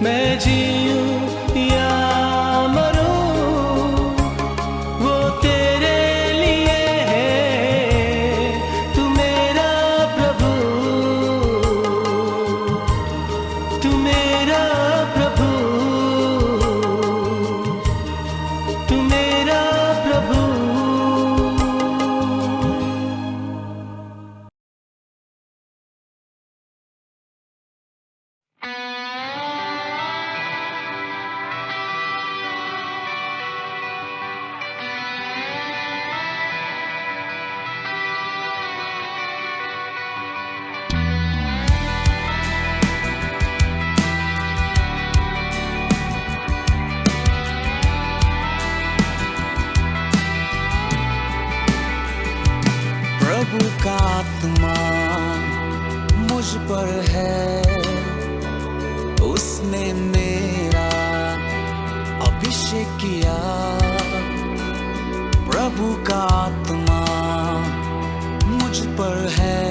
Speaker 5: मैं जीऊं या मरूं, वो तेरे लिए है। तू मेरा प्रभु, तू मेरा प्रभु, तू मेरा प्रभु।
Speaker 1: प्रभु का आत्मा मुझ पर है, उसने मेरा अभिषेक किया। प्रभु का आत्मा मुझ पर है,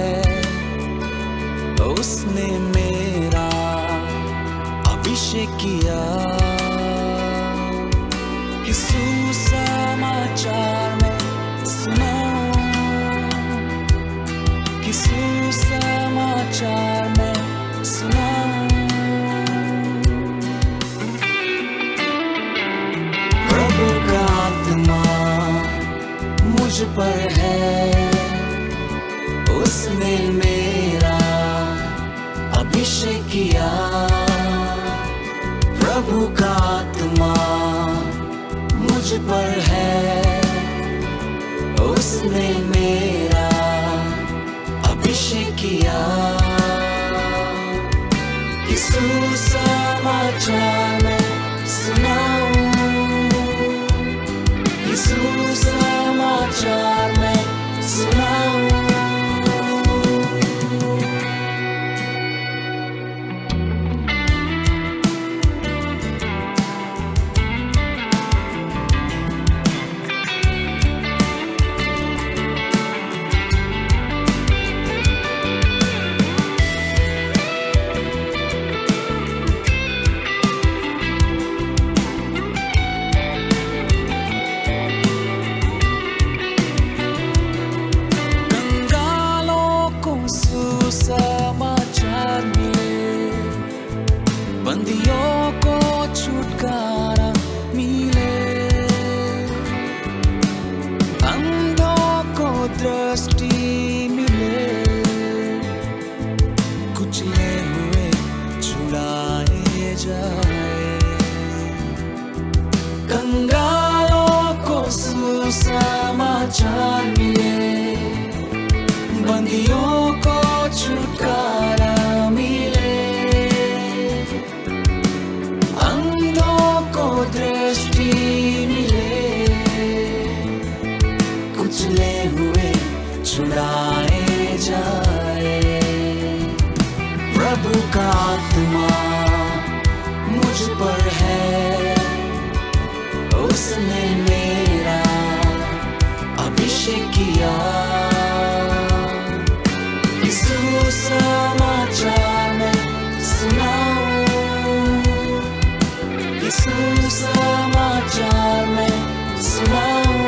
Speaker 1: उसने मेरा अभिषेक किया। कि सुसमाचार में सुनाऊं, कि सुसमाचार में सुनाऊं। प्रभु का आत्मा मुझ पर है, उसने मेरा अभिषेक किया। प्रभु का आत्मा मुझ पर है, उसने मेरा अभिषेक किया। कि सुसमाचार में सुनाऊं, कि सुसमाचार में सुनाऊं। समाचार मिले, बंदियों को छुटकारा मिले। अंधों को दृष्टि मिले, कुचले हुए छुड़ाए जाए। कंगालों को सुसमाचार मिले, बंदियों को छुटकारा किया समाचार में सुनाऊं समाचार में सुनाऊं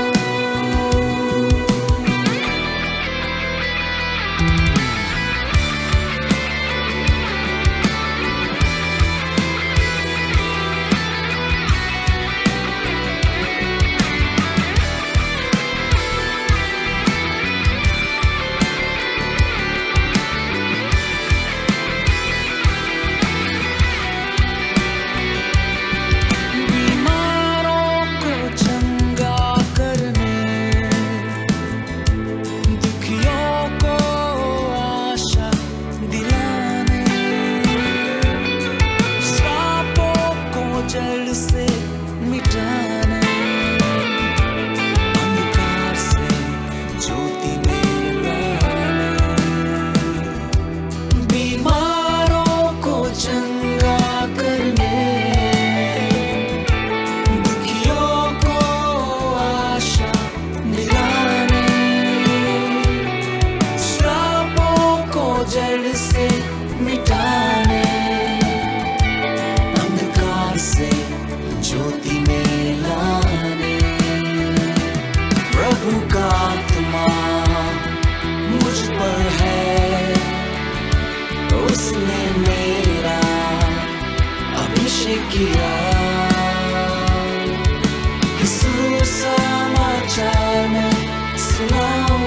Speaker 1: किया समाचार में सुनाऊं